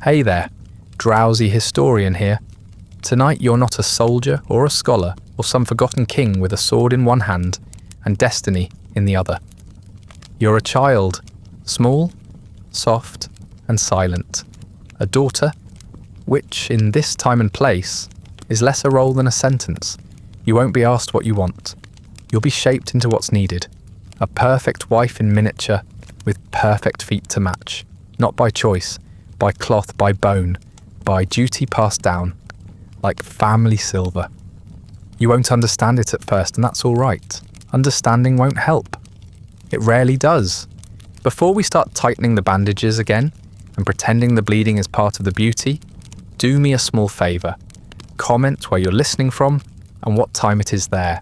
Hey there, Drowsy Historian here. Tonight you're not a soldier or a scholar or some forgotten king with a sword in one hand and destiny in the other. You're a child, small, soft, and silent. A daughter, which in this time and place is less a role than a sentence. You won't be asked what you want. You'll be shaped into what's needed. A perfect wife in miniature with perfect feet to match. Not by choice, by cloth, by bone, by duty passed down, like family silver. You won't understand it at first, and that's all right. Understanding won't help. It rarely does. Before we start tightening the bandages again and pretending the bleeding is part of the beauty, do me a small favour. Comment where you're listening from and what time it is there.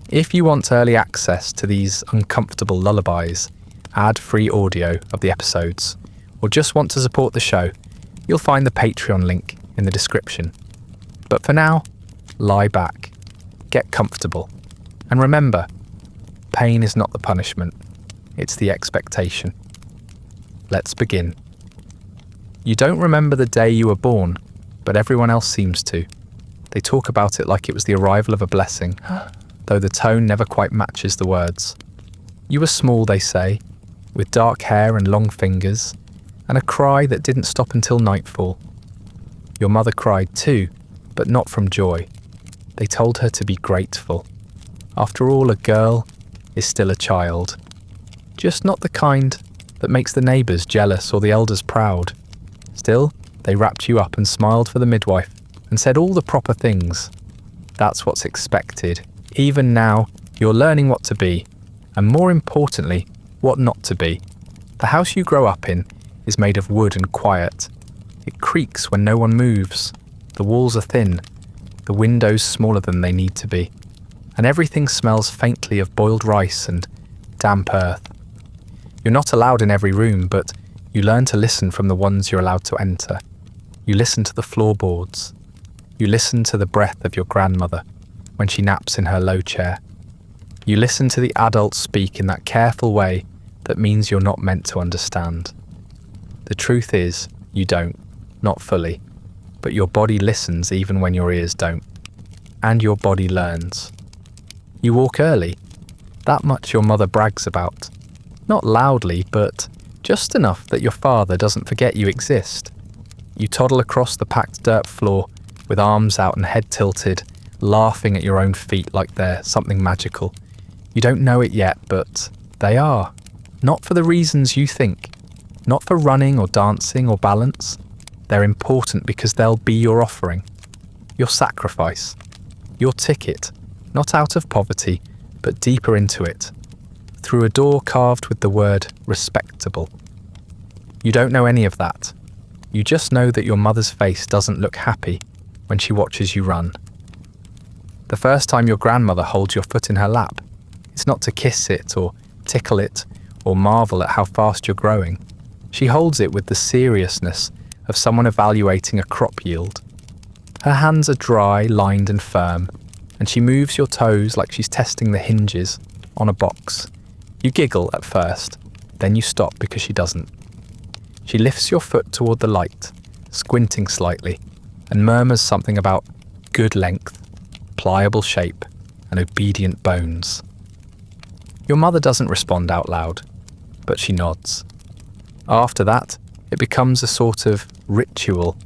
If you want early access to these uncomfortable lullabies, ad-free audio of the episodes, or just want to support the show, you'll find the Patreon link in the description. But for now, lie back, get comfortable, and remember, pain is not the punishment, it's the expectation. Let's begin. You don't remember the day you were born, but everyone else seems to. They talk about it like it was the arrival of a blessing, though the tone never quite matches the words. You were small, they say, with dark hair and long fingers, and a cry that didn't stop until nightfall. Your mother cried too, but not from joy. They told her to be grateful. After all, a girl is still a child. Just not the kind that makes the neighbours jealous or the elders proud. Still, they wrapped you up and smiled for the midwife and said all the proper things. That's what's expected. Even now, you're learning what to be, and more importantly, what not to be. The house you grow up in is made of wood and quiet. It creaks when no one moves. The walls are thin, the windows smaller than they need to be, and everything smells faintly of boiled rice and damp earth. You're not allowed in every room, but you learn to listen from the ones you're allowed to enter. You listen to the floorboards. You listen to the breath of your grandmother when she naps in her low chair. You listen to the adults speak in that careful way that means you're not meant to understand. The truth is, you don't, not fully, but your body listens even when your ears don't. And your body learns. You walk early. That much your mother brags about. Not loudly, but just enough that your father doesn't forget you exist. You toddle across the packed dirt floor with arms out and head tilted, laughing at your own feet like they're something magical. You don't know it yet, but they are. Not for the reasons you think. Not for running or dancing or balance. They're important because they'll be your offering. Your sacrifice. Your ticket. Not out of poverty, but deeper into it. Through a door carved with the word respectable. You don't know any of that. You just know that your mother's face doesn't look happy when she watches you run. The first time your grandmother holds your foot in her lap, it's not to kiss it or tickle it or marvel at how fast you're growing. She holds it with the seriousness of someone evaluating a crop yield. Her hands are dry, lined and firm, and she moves your toes like she's testing the hinges on a box. You giggle at first, then you stop because she doesn't. She lifts your foot toward the light, squinting slightly, and murmurs something about good length, pliable shape, and obedient bones. Your mother doesn't respond out loud, but she nods. After that, it becomes a sort of ritual.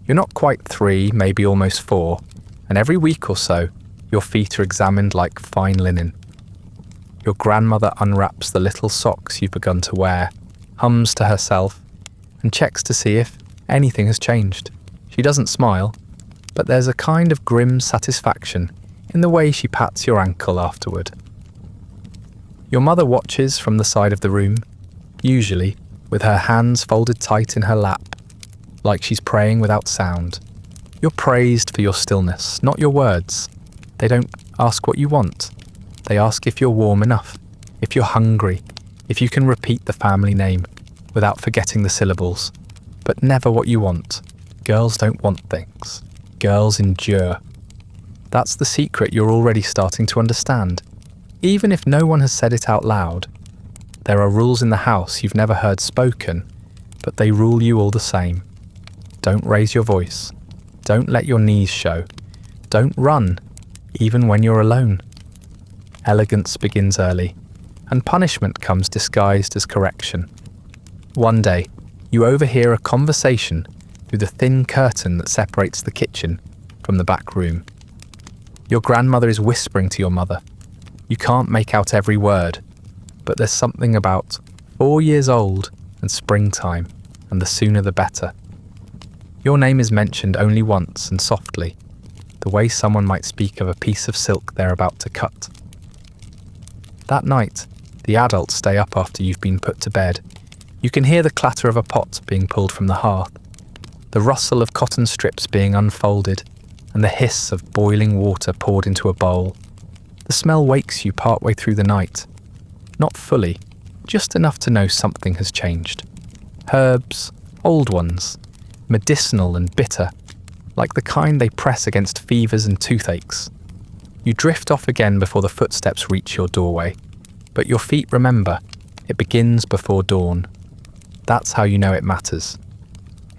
You're not quite 3, maybe almost 4, and every week or so, your feet are examined like fine linen. Your grandmother unwraps the little socks you've begun to wear, hums to herself, and checks to see if anything has changed. She doesn't smile, but there's a kind of grim satisfaction in the way she pats your ankle afterward. Your mother watches from the side of the room, usually with her hands folded tight in her lap, like she's praying without sound. You're praised for your stillness, not your words. They don't ask what you want. They ask if you're warm enough, if you're hungry, if you can repeat the family name without forgetting the syllables. But never what you want. Girls don't want things. Girls endure. That's the secret you're already starting to understand. Even if no one has said it out loud, there are rules in the house you've never heard spoken, but they rule you all the same. Don't raise your voice. Don't let your knees show. Don't run, even when you're alone. Elegance begins early, and punishment comes disguised as correction. One day, you overhear a conversation through the thin curtain that separates the kitchen from the back room. Your grandmother is whispering to your mother. You can't make out every word, but there's something about 4 years old and springtime, and the sooner the better. Your name is mentioned only once and softly, the way someone might speak of a piece of silk they're about to cut. That night, the adults stay up after you've been put to bed. You can hear the clatter of a pot being pulled from the hearth, the rustle of cotton strips being unfolded, and the hiss of boiling water poured into a bowl. The smell wakes you partway through the night. Not fully, just enough to know something has changed. Herbs, old ones, medicinal and bitter, like the kind they press against fevers and toothaches. You drift off again before the footsteps reach your doorway, but your feet remember, it begins before dawn. That's how you know it matters.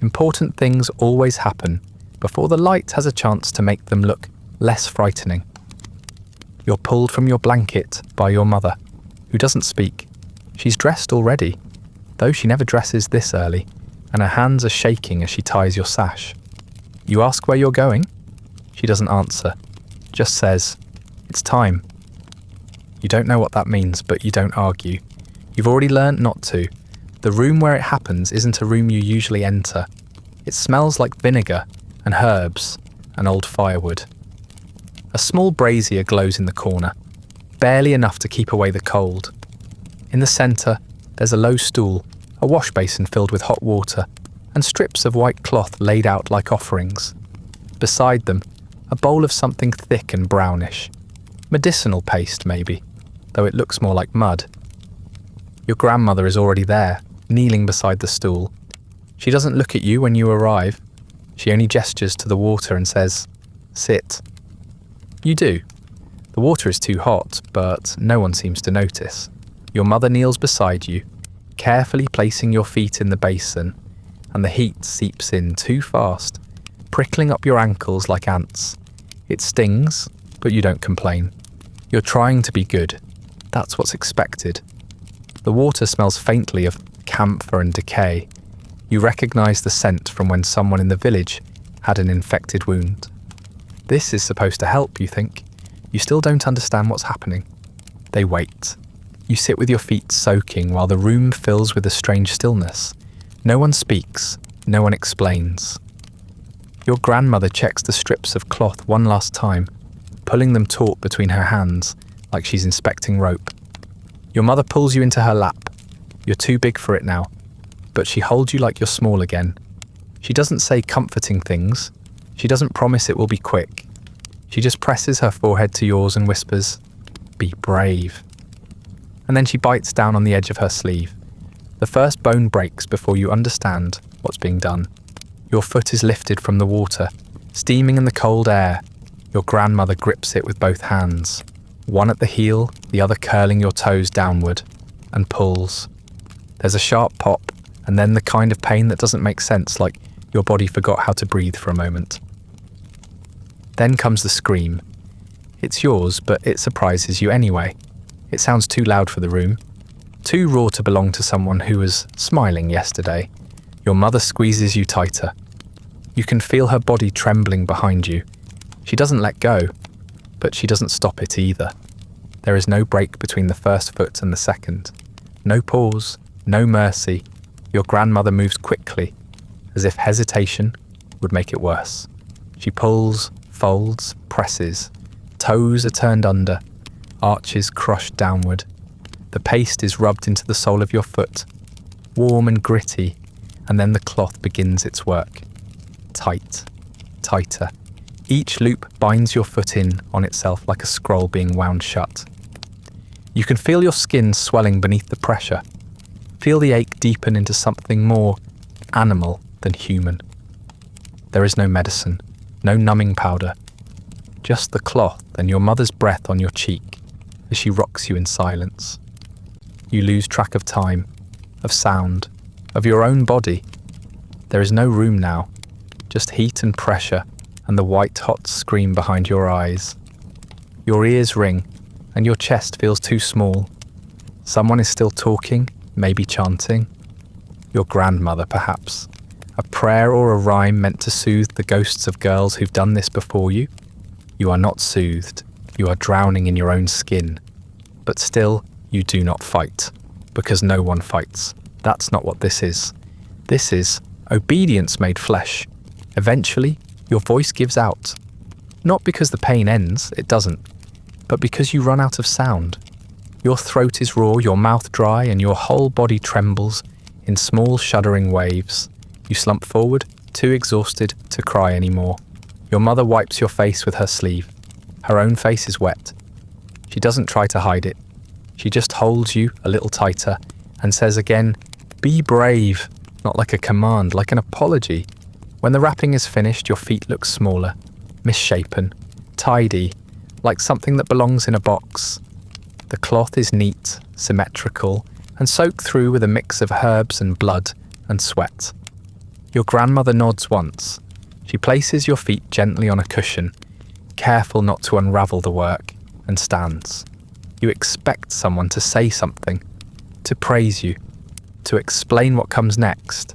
Important things always happen before the light has a chance to make them look less frightening. You're pulled from your blanket by your mother, who doesn't speak. She's dressed already, though she never dresses this early, and her hands are shaking as she ties your sash. You ask where you're going? She doesn't answer, just says, "It's time." You don't know what that means, but you don't argue. You've already learned not to. The room where it happens isn't a room you usually enter. It smells like vinegar and herbs and old firewood. A small brazier glows in the corner, barely enough to keep away the cold. In the centre, there's a low stool, a wash basin filled with hot water, and strips of white cloth laid out like offerings. Beside them, a bowl of something thick and brownish. Medicinal paste, maybe, though it looks more like mud. Your grandmother is already there, kneeling beside the stool. She doesn't look at you when you arrive. She only gestures to the water and says, "Sit." You do. The water is too hot, but no one seems to notice. Your mother kneels beside you, carefully placing your feet in the basin, and the heat seeps in too fast, prickling up your ankles like ants. It stings, but you don't complain. You're trying to be good. That's what's expected. The water smells faintly of camphor and decay. You recognise the scent from when someone in the village had an infected wound. This is supposed to help, you think. You still don't understand what's happening. They wait. You sit with your feet soaking while the room fills with a strange stillness. No one speaks. No one explains. Your grandmother checks the strips of cloth one last time, pulling them taut between her hands like she's inspecting rope. Your mother pulls you into her lap. You're too big for it now, but she holds you like you're small again. She doesn't say comforting things. She doesn't promise it will be quick. She just presses her forehead to yours and whispers, "Be brave." And then she bites down on the edge of her sleeve. The first bone breaks before you understand what's being done. Your foot is lifted from the water, steaming in the cold air. Your grandmother grips it with both hands, one at the heel, the other curling your toes downward, and pulls. There's a sharp pop, and then the kind of pain that doesn't make sense, like your body forgot how to breathe for a moment. Then comes the scream. It's yours, but it surprises you anyway. It sounds too loud for the room, too raw to belong to someone who was smiling yesterday. Your mother squeezes you tighter. You can feel her body trembling behind you. She doesn't let go, but she doesn't stop it either. There is no break between the first foot and the second. No pause, no mercy. Your grandmother moves quickly, as if hesitation would make it worse. She pulls, folds, presses. Toes are turned under, arches crushed downward. The paste is rubbed into the sole of your foot, warm and gritty, and then the cloth begins its work. Tight, tighter. Each loop binds your foot in on itself like a scroll being wound shut. You can feel your skin swelling beneath the pressure. Feel the ache deepen into something more animal than human. There is no medicine, no numbing powder, just the cloth and your mother's breath on your cheek as she rocks you in silence. You lose track of time, of sound, of your own body. There is no room now, just heat and pressure and the white-hot scream behind your eyes. Your ears ring and your chest feels too small. Someone is still talking, maybe chanting. Your grandmother, perhaps. A prayer or a rhyme meant to soothe the ghosts of girls who've done this before you. You are not soothed. You are drowning in your own skin. But still, you do not fight, because no one fights. That's not what this is. This is obedience made flesh. Eventually, your voice gives out. Not because the pain ends, it doesn't, but because you run out of sound. Your throat is raw, your mouth dry, and your whole body trembles in small shuddering waves. You slump forward, too exhausted to cry anymore. Your mother wipes your face with her sleeve. Her own face is wet. She doesn't try to hide it. She just holds you a little tighter and says again, "Be brave," not like a command, like an apology. When the wrapping is finished, your feet look smaller, misshapen, tidy, like something that belongs in a box. The cloth is neat, symmetrical, and soaked through with a mix of herbs and blood and sweat. Your grandmother nods once. She places your feet gently on a cushion, careful not to unravel the work, and stands. You expect someone to say something, to praise you, to explain what comes next.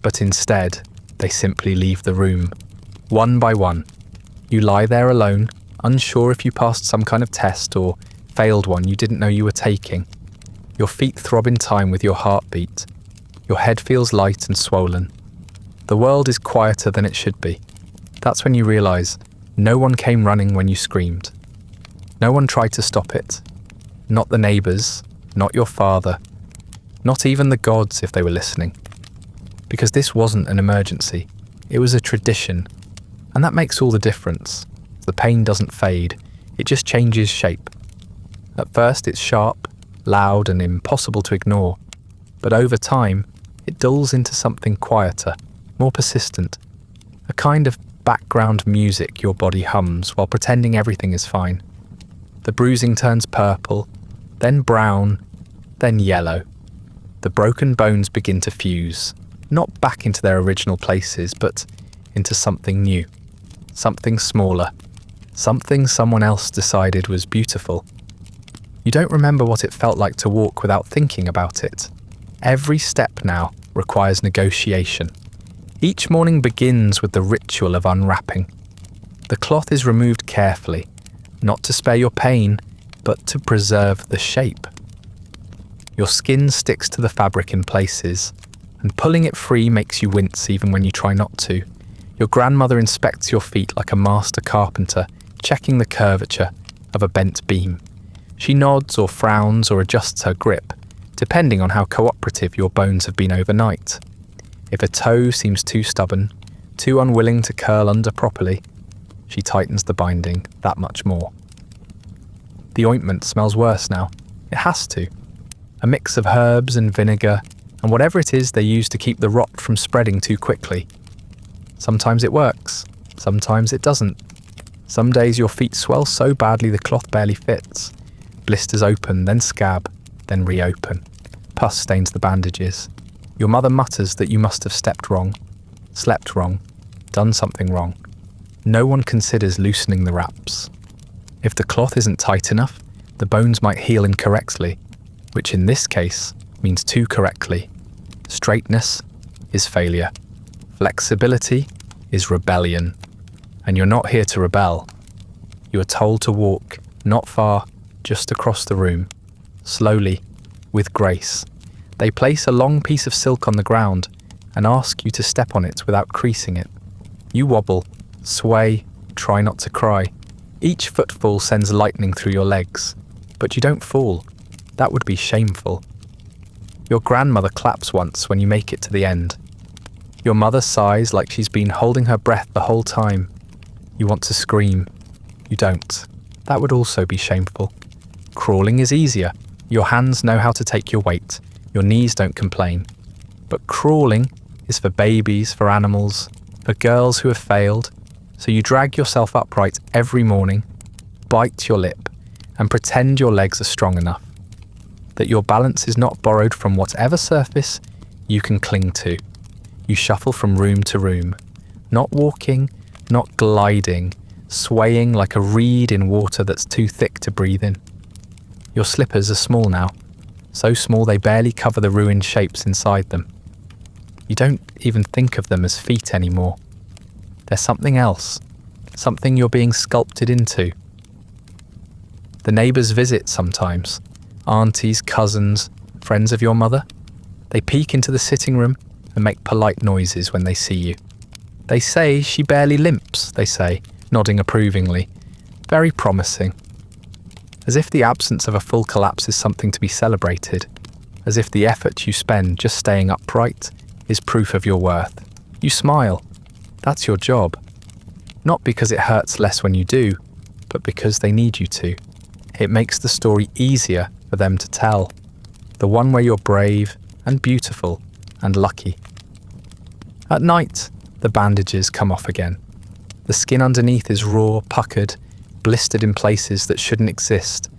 But instead, they simply leave the room, one by one. You lie there alone, unsure if you passed some kind of test or failed one you didn't know you were taking. Your feet throb in time with your heartbeat. Your head feels light and swollen. The world is quieter than it should be. That's when you realize no one came running when you screamed. No one tried to stop it. Not the neighbors, not your father, not even the gods if they were listening. Because this wasn't an emergency. It was a tradition. And that makes all the difference. The pain doesn't fade. It just changes shape. At first it's sharp, loud and impossible to ignore. But over time, it dulls into something quieter, more persistent. A kind of background music your body hums while pretending everything is fine. The bruising turns purple, then brown, then yellow. The broken bones begin to fuse, not back into their original places, but into something new, something smaller, something someone else decided was beautiful. You don't remember what it felt like to walk without thinking about it. Every step now requires negotiation. Each morning begins with the ritual of unwrapping. The cloth is removed carefully, not to spare your pain, but to preserve the shape. Your skin sticks to the fabric in places, and pulling it free makes you wince even when you try not to. Your grandmother inspects your feet like a master carpenter, checking the curvature of a bent beam. She nods or frowns or adjusts her grip, depending on how cooperative your bones have been overnight. If a toe seems too stubborn, too unwilling to curl under properly, she tightens the binding that much more. The ointment smells worse now. It has to. A mix of herbs and vinegar and whatever it is they use to keep the rot from spreading too quickly. Sometimes it works, sometimes it doesn't. Some days your feet swell so badly the cloth barely fits. Blisters open, then scab, then reopen. Pus stains the bandages. Your mother mutters that you must have stepped wrong, slept wrong, done something wrong. No one considers loosening the wraps. If the cloth isn't tight enough, the bones might heal incorrectly, which in this case means too correctly. Straightness is failure. Flexibility is rebellion. And you're not here to rebel. You are told to walk, not far, just across the room, slowly, with grace. They place a long piece of silk on the ground and ask you to step on it without creasing it. You wobble, sway, try not to cry. Each footfall sends lightning through your legs, but you don't fall. That would be shameful. Your grandmother claps once when you make it to the end. Your mother sighs like she's been holding her breath the whole time. You want to scream. You don't. That would also be shameful. Crawling is easier. Your hands know how to take your weight. Your knees don't complain. But crawling is for babies, for animals, for girls who have failed. So you drag yourself upright every morning, bite your lip, and pretend your legs are strong enough. That your balance is not borrowed from whatever surface you can cling to. You shuffle from room to room, Not walking, not gliding, swaying like a reed in water that's too thick to breathe in. Your slippers are small now, so small they barely cover the ruined shapes inside them. You don't even think of them as feet anymore. They're something else, something you're being sculpted into. The neighbours visit sometimes, aunties, cousins, friends of your mother. They peek into the sitting room and make polite noises when they see you. They say she barely limps, they say, nodding approvingly. Very promising. As if the absence of a full collapse is something to be celebrated. As if the effort you spend just staying upright is proof of your worth. You smile. That's your job. Not because it hurts less when you do, but because they need you to. It makes the story easier for them to tell. The one where you're brave and beautiful and lucky. At night, the bandages come off again. The skin underneath is raw, puckered, blistered in places that shouldn't exist.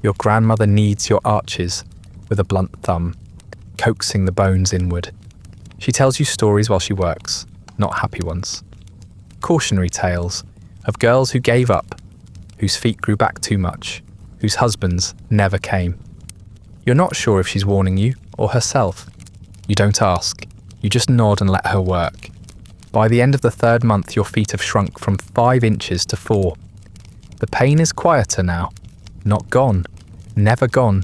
Your grandmother kneads your arches with a blunt thumb, coaxing the bones inward. She tells you stories while she works, not happy ones. Cautionary tales of girls who gave up, whose feet grew back too much, whose husbands never came. You're not sure if she's warning you or herself. You don't ask. You just nod and let her work. By the end of the 3rd month, your feet have shrunk from 5 inches to 4. The pain is quieter now. Not gone. Never gone.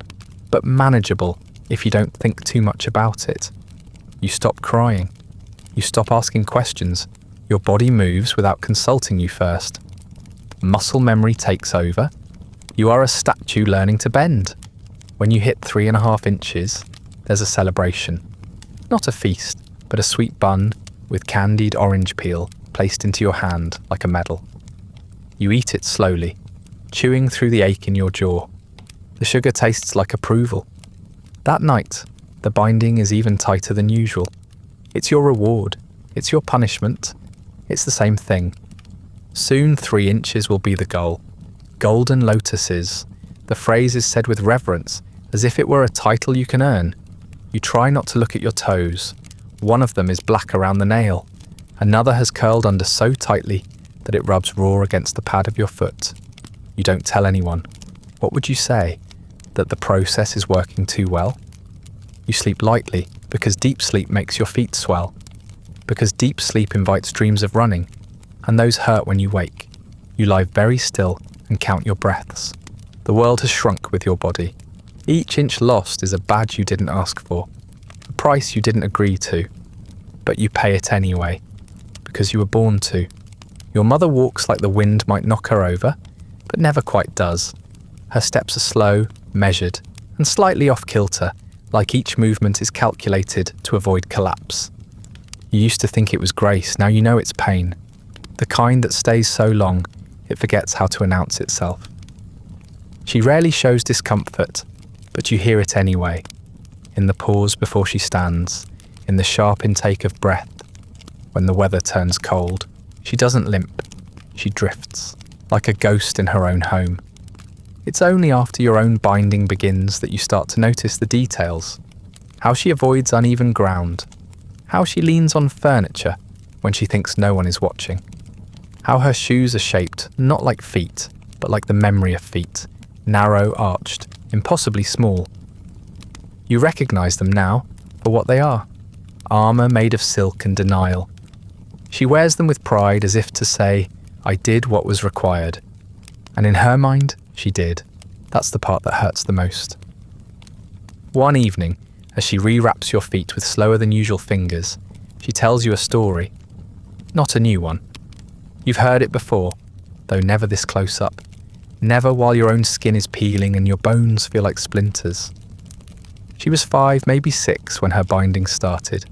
But manageable if you don't think too much about it. You stop crying. You stop asking questions. Your body moves without consulting you first. Muscle memory takes over. You are a statue learning to bend. When you hit 3.5 inches, there's a celebration. Not a feast, but a sweet bun with candied orange peel placed into your hand like a medal. You eat it slowly, chewing through the ache in your jaw. The sugar tastes like approval. That night, the binding is even tighter than usual. It's your reward. It's your punishment. It's the same thing. Soon 3 inches will be the goal. Golden lotuses. The phrase is said with reverence, as if it were a title you can earn. You try not to look at your toes. One of them is black around the nail. Another has curled under so tightly that it rubs raw against the pad of your foot. You don't tell anyone. What would you say? That the process is working too well? You sleep lightly because deep sleep makes your feet swell. Because deep sleep invites dreams of running, and those hurt when you wake. You lie very still and count your breaths. The world has shrunk with your body. Each inch lost is a badge you didn't ask for, a price you didn't agree to, but you pay it anyway, because you were born to. Your mother walks like the wind might knock her over, but never quite does. Her steps are slow, measured, and slightly off kilter, like each movement is calculated to avoid collapse. You used to think it was grace, now you know it's pain. The kind that stays so long, it forgets how to announce itself. She rarely shows discomfort, but you hear it anyway. In the pause before she stands, in the sharp intake of breath. When the weather turns cold, she doesn't limp. She drifts, like a ghost in her own home. It's only after your own binding begins that you start to notice the details. How she avoids uneven ground. How she leans on furniture when she thinks no one is watching. How her shoes are shaped not like feet, but like the memory of feet, narrow, arched, impossibly small. You recognise them now for what they are, armour made of silk and denial. She wears them with pride as if to say, I did what was required. And in her mind, she did. That's the part that hurts the most. One evening, as she rewraps your feet with slower than usual fingers, she tells you a story. Not a new one. You've heard it before, though never this close up. Never while your own skin is peeling and your bones feel like splinters. She was 5, maybe 6 when her binding started.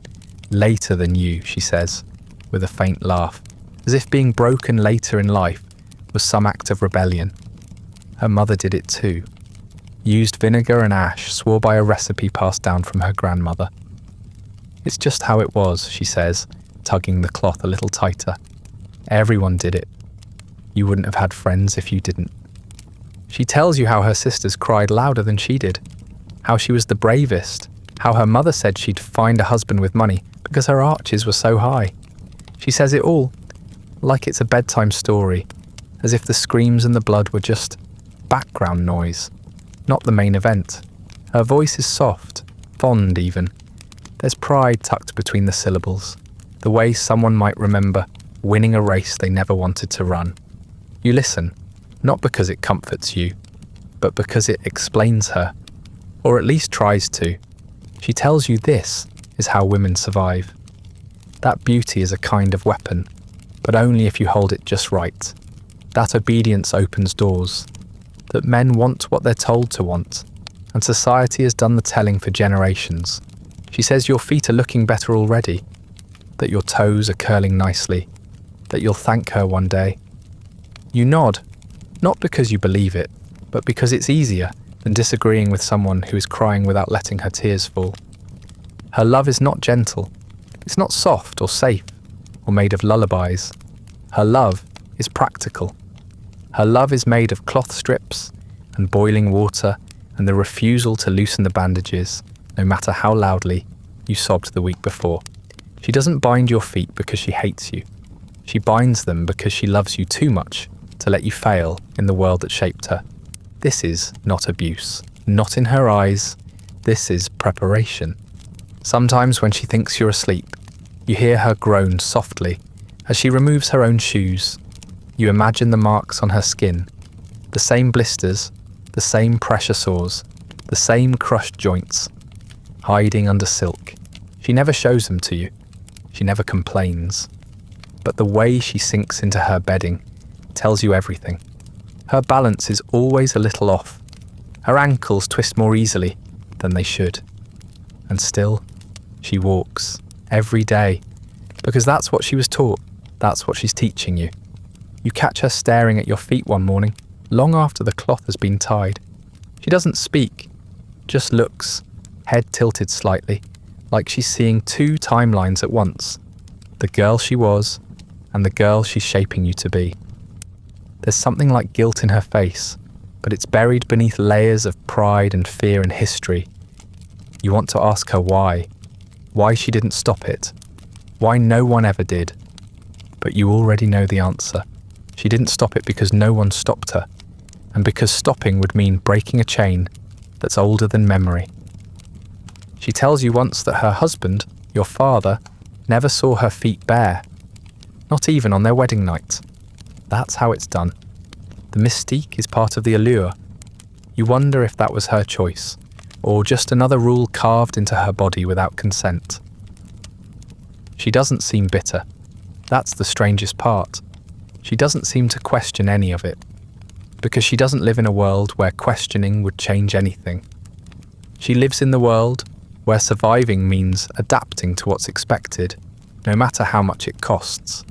Later than you, she says, with a faint laugh, as if being broken later in life was some act of rebellion. Her mother did it too. Used vinegar and ash, swore by a recipe passed down from her grandmother. It's just how it was, she says, tugging the cloth a little tighter. Everyone did it. You wouldn't have had friends if you didn't. She tells you how her sisters cried louder than she did, how she was the bravest, how her mother said she'd find a husband with money because her arches were so high. She says it all, like it's a bedtime story, as if the screams and the blood were just background noise, not the main event. Her voice is soft, fond even. There's pride tucked between the syllables, the way someone might remember winning a race they never wanted to run. You listen, not because it comforts you, but because it explains her, or at least tries to. She tells you this is how women survive. That beauty is a kind of weapon, but only if you hold it just right. That obedience opens doors. That men want what they're told to want, and society has done the telling for generations. She says your feet are looking better already, that your toes are curling nicely, that you'll thank her one day. You nod, not because you believe it, but because it's easier than disagreeing with someone who is crying without letting her tears fall. Her love is not gentle. It's not soft or safe or made of lullabies. Her love is practical. Her love is made of cloth strips and boiling water and the refusal to loosen the bandages, no matter how loudly you sobbed the week before. She doesn't bind your feet because she hates you. She binds them because she loves you too much to let you fail in the world that shaped her. This is not abuse. Not in her eyes. This is preparation. Sometimes when she thinks you're asleep, you hear her groan softly as she removes her own shoes. You imagine the marks on her skin, the same blisters, the same pressure sores, the same crushed joints, hiding under silk. She never shows them to you. She never complains. But the way she sinks into her bedding tells you everything. Her balance is always a little off. Her ankles twist more easily than they should. And still, she walks every day, because that's what she was taught. That's what she's teaching you. You catch her staring at your feet one morning, long after the cloth has been tied. She doesn't speak, just looks, head tilted slightly, like she's seeing two timelines at once. The girl she was, and the girl she's shaping you to be. There's something like guilt in her face, but it's buried beneath layers of pride and fear and history. You want to ask her why she didn't stop it, why no one ever did. But you already know the answer. She didn't stop it because no one stopped her, and because stopping would mean breaking a chain that's older than memory. She tells you once that her husband, your father, never saw her feet bare, not even on their wedding night. That's how it's done. The mystique is part of the allure. You wonder if that was her choice, or just another rule carved into her body without consent. She doesn't seem bitter. That's the strangest part. She doesn't seem to question any of it, because she doesn't live in a world where questioning would change anything. She lives in the world where surviving means adapting to what's expected, no matter how much it costs.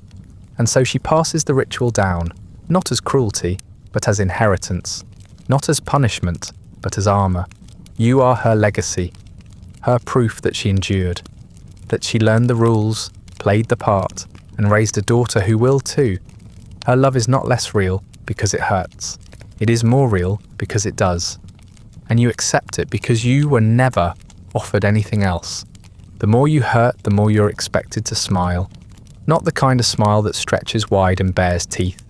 And so she passes the ritual down, not as cruelty, but as inheritance, not as punishment, but as armor. You are her legacy, her proof that she endured, that she learned the rules, played the part, and raised a daughter who will too. Her love is not less real because it hurts. It is more real because it does. And you accept it because you were never offered anything else. The more you hurt, the more you're expected to smile. Not the kind of smile that stretches wide and bares teeth.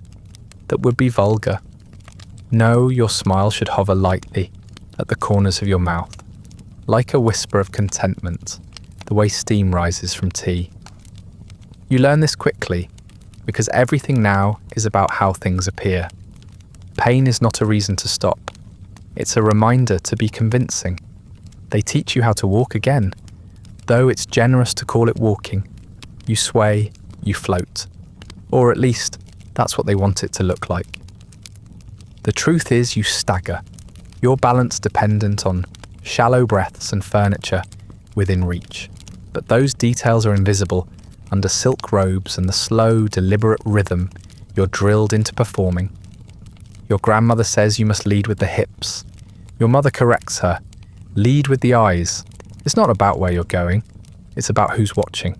That would be vulgar. No, your smile should hover lightly at the corners of your mouth, like a whisper of contentment, the way steam rises from tea. You learn this quickly, because everything now is about how things appear. Pain is not a reason to stop. It's a reminder to be convincing. They teach you how to walk again, though it's generous to call it walking. You sway, you float. Or at least, that's what they want it to look like. The truth is you stagger, your balance dependent on shallow breaths and furniture within reach. But those details are invisible under silk robes and the slow, deliberate rhythm you're drilled into performing. Your grandmother says you must lead with the hips. Your mother corrects her. Lead with the eyes. It's not about where you're going. It's about who's watching.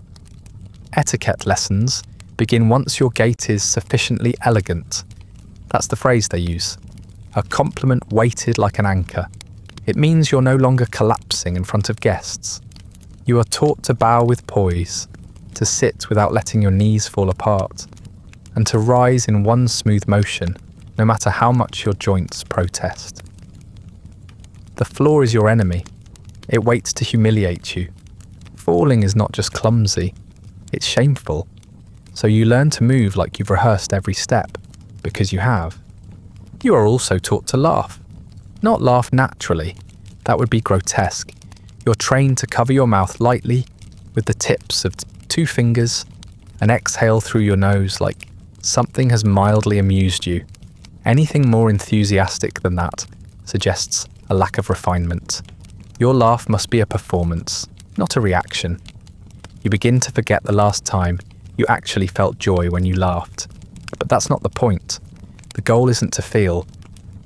Etiquette lessons begin once your gait is sufficiently elegant. That's the phrase they use. A compliment weighted like an anchor. It means you're no longer collapsing in front of guests. You are taught to bow with poise, to sit without letting your knees fall apart. and to rise in one smooth motion, no matter how much your joints protest. The floor is your enemy. It waits to humiliate you. Falling is not just clumsy, it's shameful. So you learn to move like you've rehearsed every step, because you have. You are also taught to laugh. Not laugh naturally, that would be grotesque. You're trained to cover your mouth lightly with the tips of 2 fingers and exhale through your nose like something has mildly amused you. Anything more enthusiastic than that suggests a lack of refinement. Your laugh must be a performance, not a reaction. You begin to forget the last time you actually felt joy when you laughed. But that's not the point. The goal isn't to feel,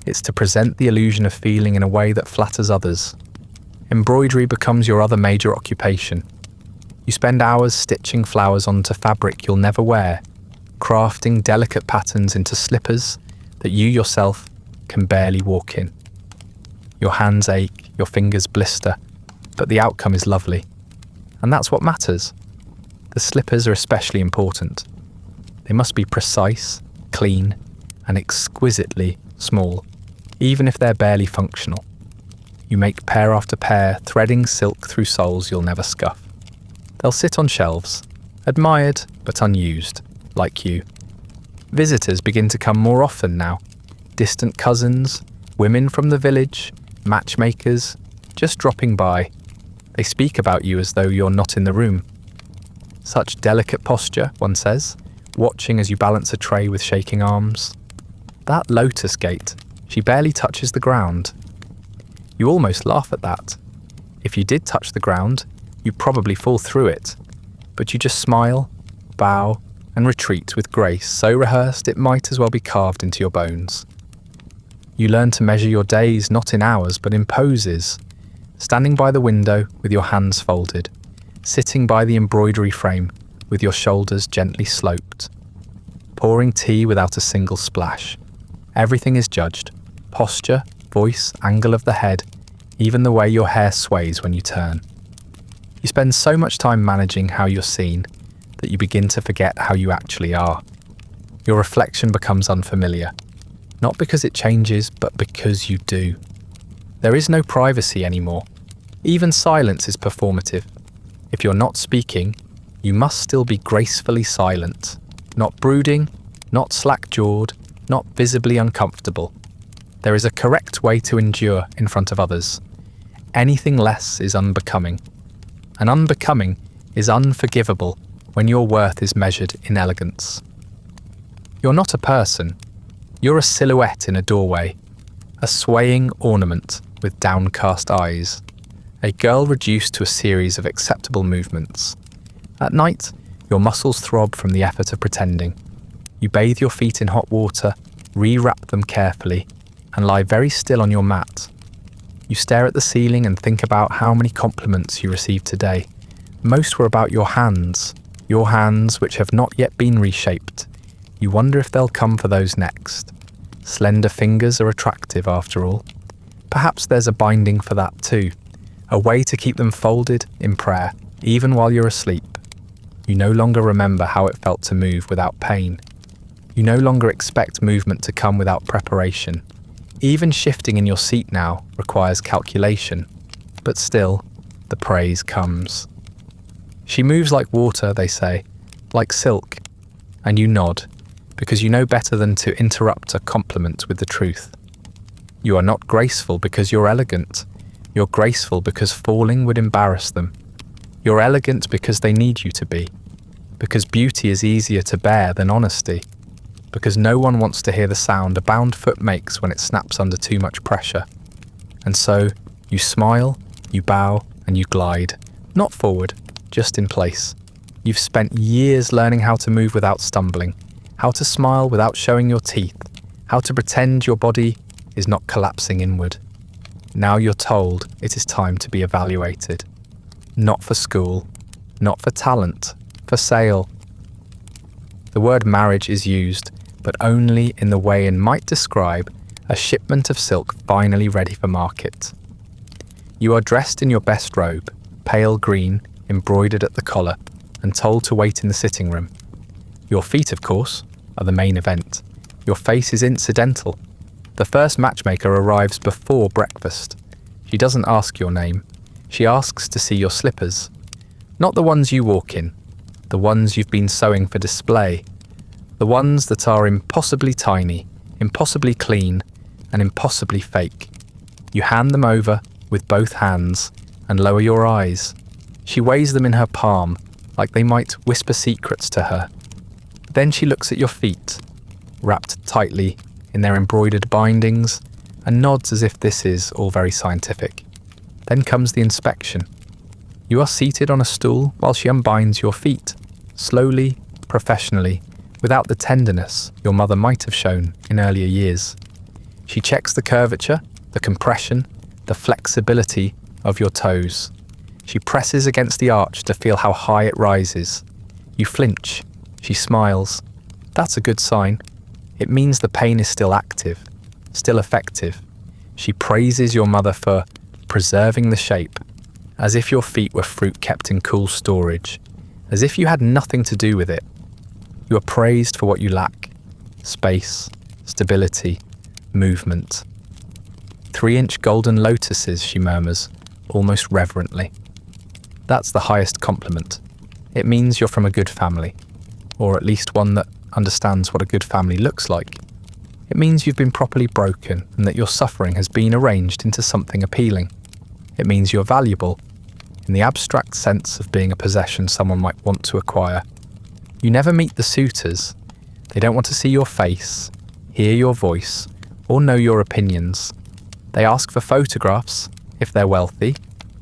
it's to present the illusion of feeling in a way that flatters others. Embroidery becomes your other major occupation. You spend hours stitching flowers onto fabric you'll never wear, crafting delicate patterns into slippers that you yourself can barely walk in. Your hands ache, your fingers blister, but the outcome is lovely. And that's what matters. The slippers are especially important. They must be precise, clean, and exquisitely small, even if they're barely functional. You make pair after pair, threading silk through soles you'll never scuff. They'll sit on shelves, admired but unused, like you. Visitors begin to come more often now. Distant cousins, women from the village, matchmakers, just dropping by. They speak about you as though you're not in the room. Such delicate posture, one says, watching as you balance a tray with shaking arms. That lotus gait, she barely touches the ground. You almost laugh at that. If you did touch the ground, you'd probably fall through it. But you just smile, bow, and retreat with grace so rehearsed it might as well be carved into your bones. You learn to measure your days not in hours but in poses, standing by the window with your hands folded, sitting by the embroidery frame with your shoulders gently sloped, pouring tea without a single splash. Everything is judged: posture, voice, angle of the head, even the way your hair sways when you turn. You spend so much time managing how you're seen that you begin to forget how you actually are. Your reflection becomes unfamiliar, not because it changes, but because you do. There is no privacy anymore. Even silence is performative. If you're not speaking, you must still be gracefully silent, not brooding, not slack-jawed, not visibly uncomfortable. There is a correct way to endure in front of others. Anything less is unbecoming. And unbecoming is unforgivable when your worth is measured in elegance. You're not a person. You're a silhouette in a doorway, a swaying ornament with downcast eyes, a girl reduced to a series of acceptable movements. At night, your muscles throb from the effort of pretending. You bathe your feet in hot water, re-wrap them carefully, and lie very still on your mat. You stare at the ceiling and think about how many compliments you received today. Most were about your hands which have not yet been reshaped. You wonder if they'll come for those next. Slender fingers are attractive after all. Perhaps there's a binding for that too, a way to keep them folded in prayer, even while you're asleep. You no longer remember how it felt to move without pain. You no longer expect movement to come without preparation. Even shifting in your seat now requires calculation, but still, the praise comes. She moves like water, they say, like silk, and you nod, because you know better than to interrupt a compliment with the truth. You are not graceful because you're elegant. You're graceful because falling would embarrass them. You're elegant because they need you to be, because beauty is easier to bear than honesty, because no one wants to hear the sound a bound foot makes when it snaps under too much pressure. And so, you smile, you bow, and you glide, not forward, just in place. You've spent years learning how to move without stumbling, how to smile without showing your teeth, how to pretend your body is not collapsing inward. Now you're told it is time to be evaluated. Not for school, not for talent, for sale. The word marriage is used, but only in the way it might describe a shipment of silk finally ready for market. You are dressed in your best robe, pale green, embroidered at the collar, and told to wait in the sitting room. Your feet, of course, are the main event. Your face is incidental. The first matchmaker arrives before breakfast. She doesn't ask your name. She asks to see your slippers. Not the ones you walk in, the ones you've been sewing for display. The ones that are impossibly tiny, impossibly clean, and impossibly fake. You hand them over with both hands and lower your eyes. She weighs them in her palm, like they might whisper secrets to her. Then she looks at your feet, wrapped tightly in their embroidered bindings, and nods as if this is all very scientific. Then comes the inspection. You are seated on a stool while she unbinds your feet, slowly, professionally, without the tenderness your mother might have shown in earlier years. She checks the curvature, the compression, the flexibility of your toes. She presses against the arch to feel how high it rises. You flinch. She smiles. That's a good sign. It means the pain is still active, still effective. She praises your mother for preserving the shape, as if your feet were fruit kept in cool storage, as if you had nothing to do with it. You are praised for what you lack: space, stability, movement. 3-inch golden lotuses, she murmurs, almost reverently. That's the highest compliment. It means you're from a good family, or at least one that understands what a good family looks like. It means you've been properly broken and that your suffering has been arranged into something appealing. It means you're valuable, in the abstract sense of being a possession someone might want to acquire. You never meet the suitors. They don't want to see your face, hear your voice, or know your opinions. They ask for photographs, if they're wealthy,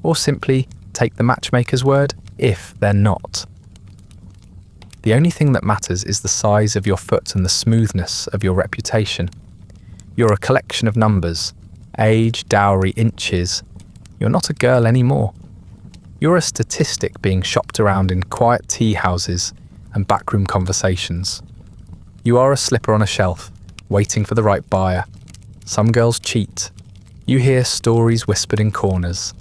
or simply take the matchmaker's word, if they're not. The only thing that matters is the size of your foot and the smoothness of your reputation. You're a collection of numbers, age, dowry, inches. You're not a girl anymore. You're a statistic being shopped around in quiet tea houses and backroom conversations. You are a slipper on a shelf, waiting for the right buyer. Some girls cheat. You hear stories whispered in corners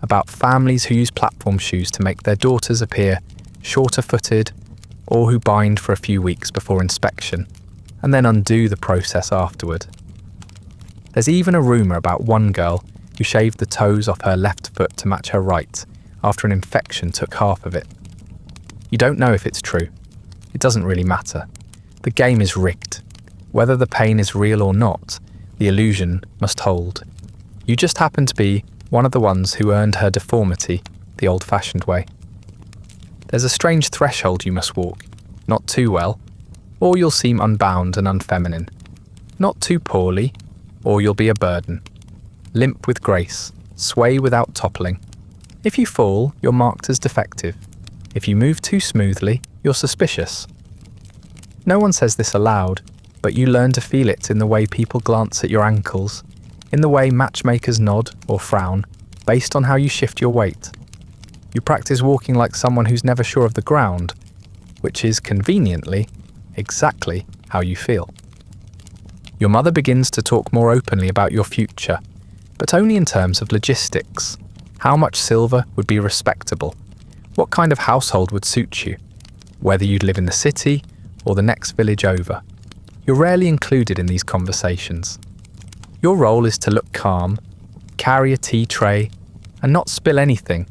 about families who use platform shoes to make their daughters appear shorter-footed, or who bind for a few weeks before inspection, and then undo the process afterward. There's even a rumour about one girl who shaved the toes off her left foot to match her right after an infection took half of it. You don't know if it's true. It doesn't really matter. The game is rigged. Whether the pain is real or not, the illusion must hold. You just happen to be one of the ones who earned her deformity the old-fashioned way. There's a strange threshold you must walk, not too well, or you'll seem unbound and unfeminine. Not too poorly, or you'll be a burden. Limp with grace, sway without toppling. If you fall, you're marked as defective. If you move too smoothly, you're suspicious. No one says this aloud, but you learn to feel it in the way people glance at your ankles, in the way matchmakers nod or frown, based on how you shift your weight. You practice walking like someone who's never sure of the ground, which is, conveniently, exactly how you feel. Your mother begins to talk more openly about your future, but only in terms of logistics. How much silver would be respectable? What kind of household would suit you? Whether you'd live in the city or the next village over. You're rarely included in these conversations. Your role is to look calm, carry a tea tray, and not spill anything,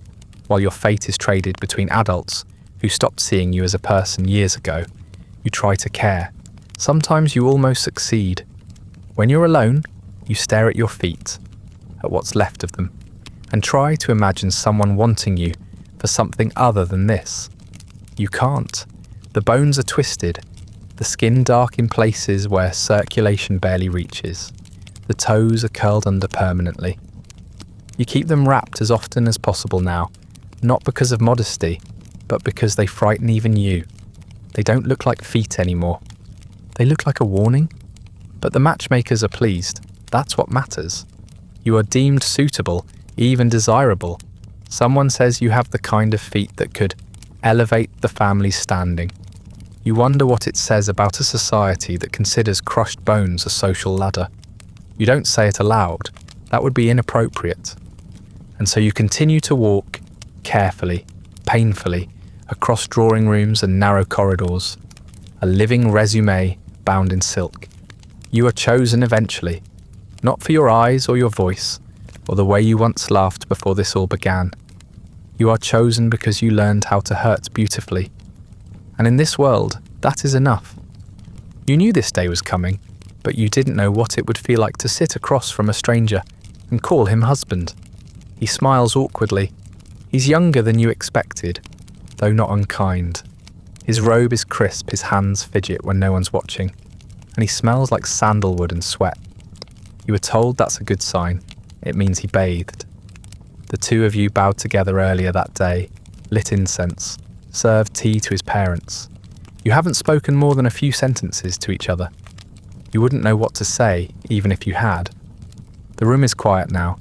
while your fate is traded between adults who stopped seeing you as a person years ago. You try to care. Sometimes you almost succeed. When you're alone, you stare at your feet, at what's left of them, and try to imagine someone wanting you for something other than this. You can't. The bones are twisted, the skin dark in places where circulation barely reaches. The toes are curled under permanently. You keep them wrapped as often as possible now, not because of modesty, but because they frighten even you. They don't look like feet anymore. They look like a warning. But the matchmakers are pleased. That's what matters. You are deemed suitable, even desirable. Someone says you have the kind of feet that could elevate the family's standing. You wonder what it says about a society that considers crushed bones a social ladder. You don't say it aloud. That would be inappropriate. And so you continue to walk, carefully, painfully, across drawing rooms and narrow corridors, a living resume bound in silk. You are chosen eventually, not for your eyes or your voice, or the way you once laughed before this all began. You are chosen because you learned how to hurt beautifully. And in this world, that is enough. You knew this day was coming, but you didn't know what it would feel like to sit across from a stranger and call him husband. He smiles awkwardly. He's younger than you expected, though not unkind. His robe is crisp, his hands fidget when no one's watching, and he smells like sandalwood and sweat. You were told that's a good sign. It means he bathed. The two of you bowed together earlier that day, lit incense, served tea to his parents. You haven't spoken more than a few sentences to each other. You wouldn't know what to say, even if you had. The room is quiet now,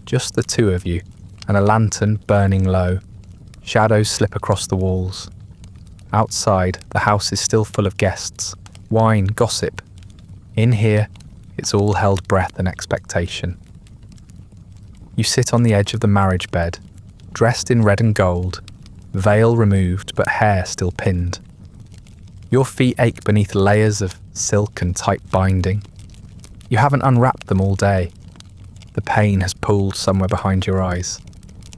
just the two of you, and a lantern burning low. Shadows slip across the walls. Outside, the house is still full of guests, wine, gossip. In here, it's all held breath and expectation. You sit on the edge of the marriage bed, dressed in red and gold, veil removed but hair still pinned. Your feet ache beneath layers of silk and tight binding. You haven't unwrapped them all day. The pain has pooled somewhere behind your eyes.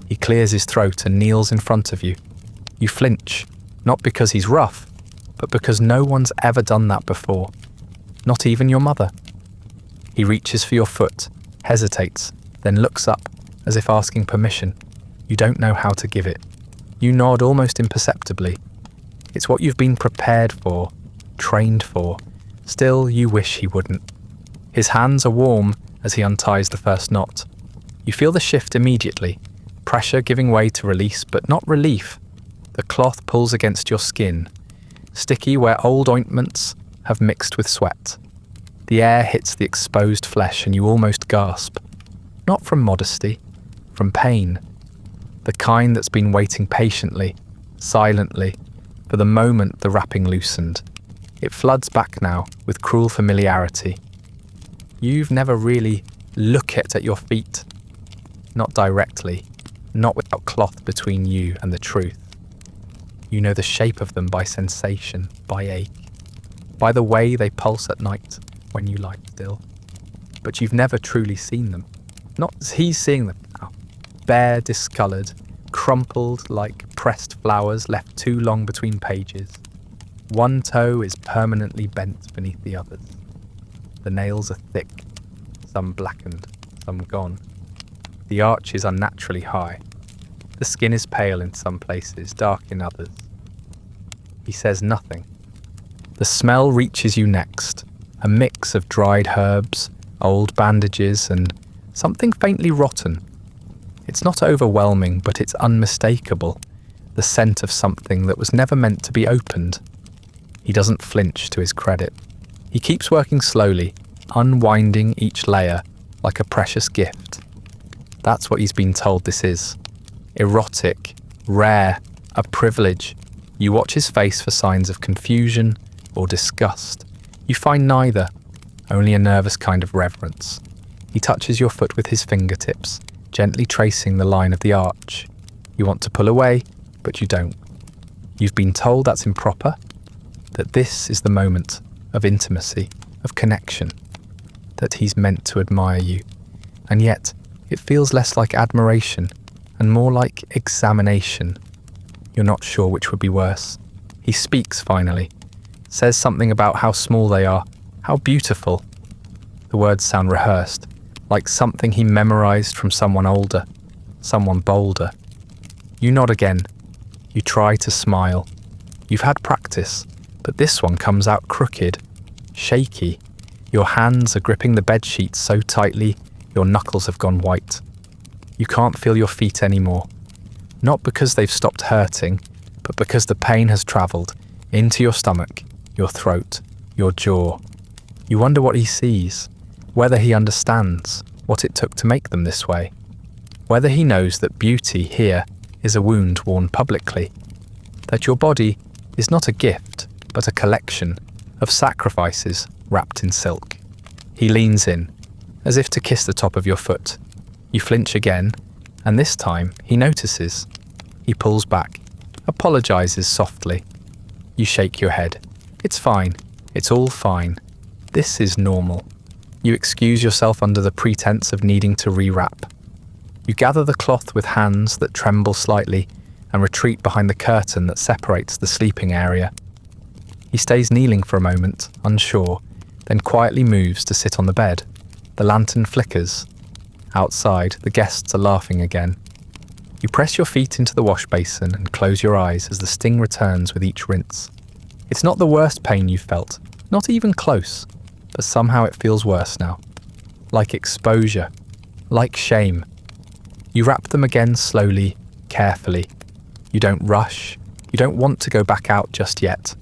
He clears his throat and kneels in front of you. You flinch, not because he's rough, but because no one's ever done that before. Not even your mother. He reaches for your foot, hesitates, then looks up, as if asking permission. You don't know how to give it. You nod almost imperceptibly. It's what you've been prepared for, trained for. Still, you wish he wouldn't. His hands are warm as he unties the first knot. You feel the shift immediately, pressure giving way to release, but not relief. The cloth pulls against your skin, sticky where old ointments have mixed with sweat. The air hits the exposed flesh and you almost gasp. Not from modesty, from pain. The kind that's been waiting patiently, silently, for the moment the wrapping loosened. It floods back now with cruel familiarity. You've never really looked at your feet. Not directly, not without cloth between you and the truth. You know the shape of them by sensation, by ache, by the way they pulse at night when you lie still. But you've never truly seen them. Not as he's seeing them now. Bare, discoloured, crumpled like pressed flowers left too long between pages. One toe is permanently bent beneath the others. The nails are thick, some blackened, some gone. The arch is unnaturally high. The skin is pale in some places, dark in others. He says nothing. The smell reaches you next, a mix of dried herbs, old bandages, and something faintly rotten. It's not overwhelming, but it's unmistakable, the scent of something that was never meant to be opened. He doesn't flinch to his credit. He keeps working slowly, unwinding each layer like a precious gift. That's what he's been told this is. Erotic, rare, a privilege. You watch his face for signs of confusion or disgust. You find neither, only a nervous kind of reverence. He touches your foot with his fingertips, gently tracing the line of the arch. You want to pull away, but you don't. You've been told that's improper, that this is the moment of intimacy, of connection, that he's meant to admire you. And yet, it feels less like admiration and more like examination. You're not sure which would be worse. He speaks finally, says something about how small they are, how beautiful. The words sound rehearsed, like something he memorized from someone older, someone bolder. You nod again. You try to smile. You've had practice, but this one comes out crooked, shaky. Your hands are gripping the bedsheets so tightly, your knuckles have gone white. You can't feel your feet anymore. Not because they've stopped hurting, but because the pain has travelled into your stomach, your throat, your jaw. You wonder what he sees, whether he understands what it took to make them this way, whether he knows that beauty here is a wound worn publicly, that your body is not a gift, but a collection of sacrifices wrapped in silk. He leans in, as if to kiss the top of your foot. You flinch again, and this time he notices. He pulls back, apologizes softly. You shake your head. It's fine. It's all fine. This is normal. You excuse yourself under the pretense of needing to rewrap. You gather the cloth with hands that tremble slightly and retreat behind the curtain that separates the sleeping area. He stays kneeling for a moment, unsure, then quietly moves to sit on the bed. The lantern flickers. Outside, the guests are laughing again. You press your feet into the wash basin and close your eyes as the sting returns with each rinse. It's not the worst pain you've felt, not even close, but somehow it feels worse now. Like exposure, like shame. You wrap them again slowly, carefully. You don't rush. You don't want to go back out just yet.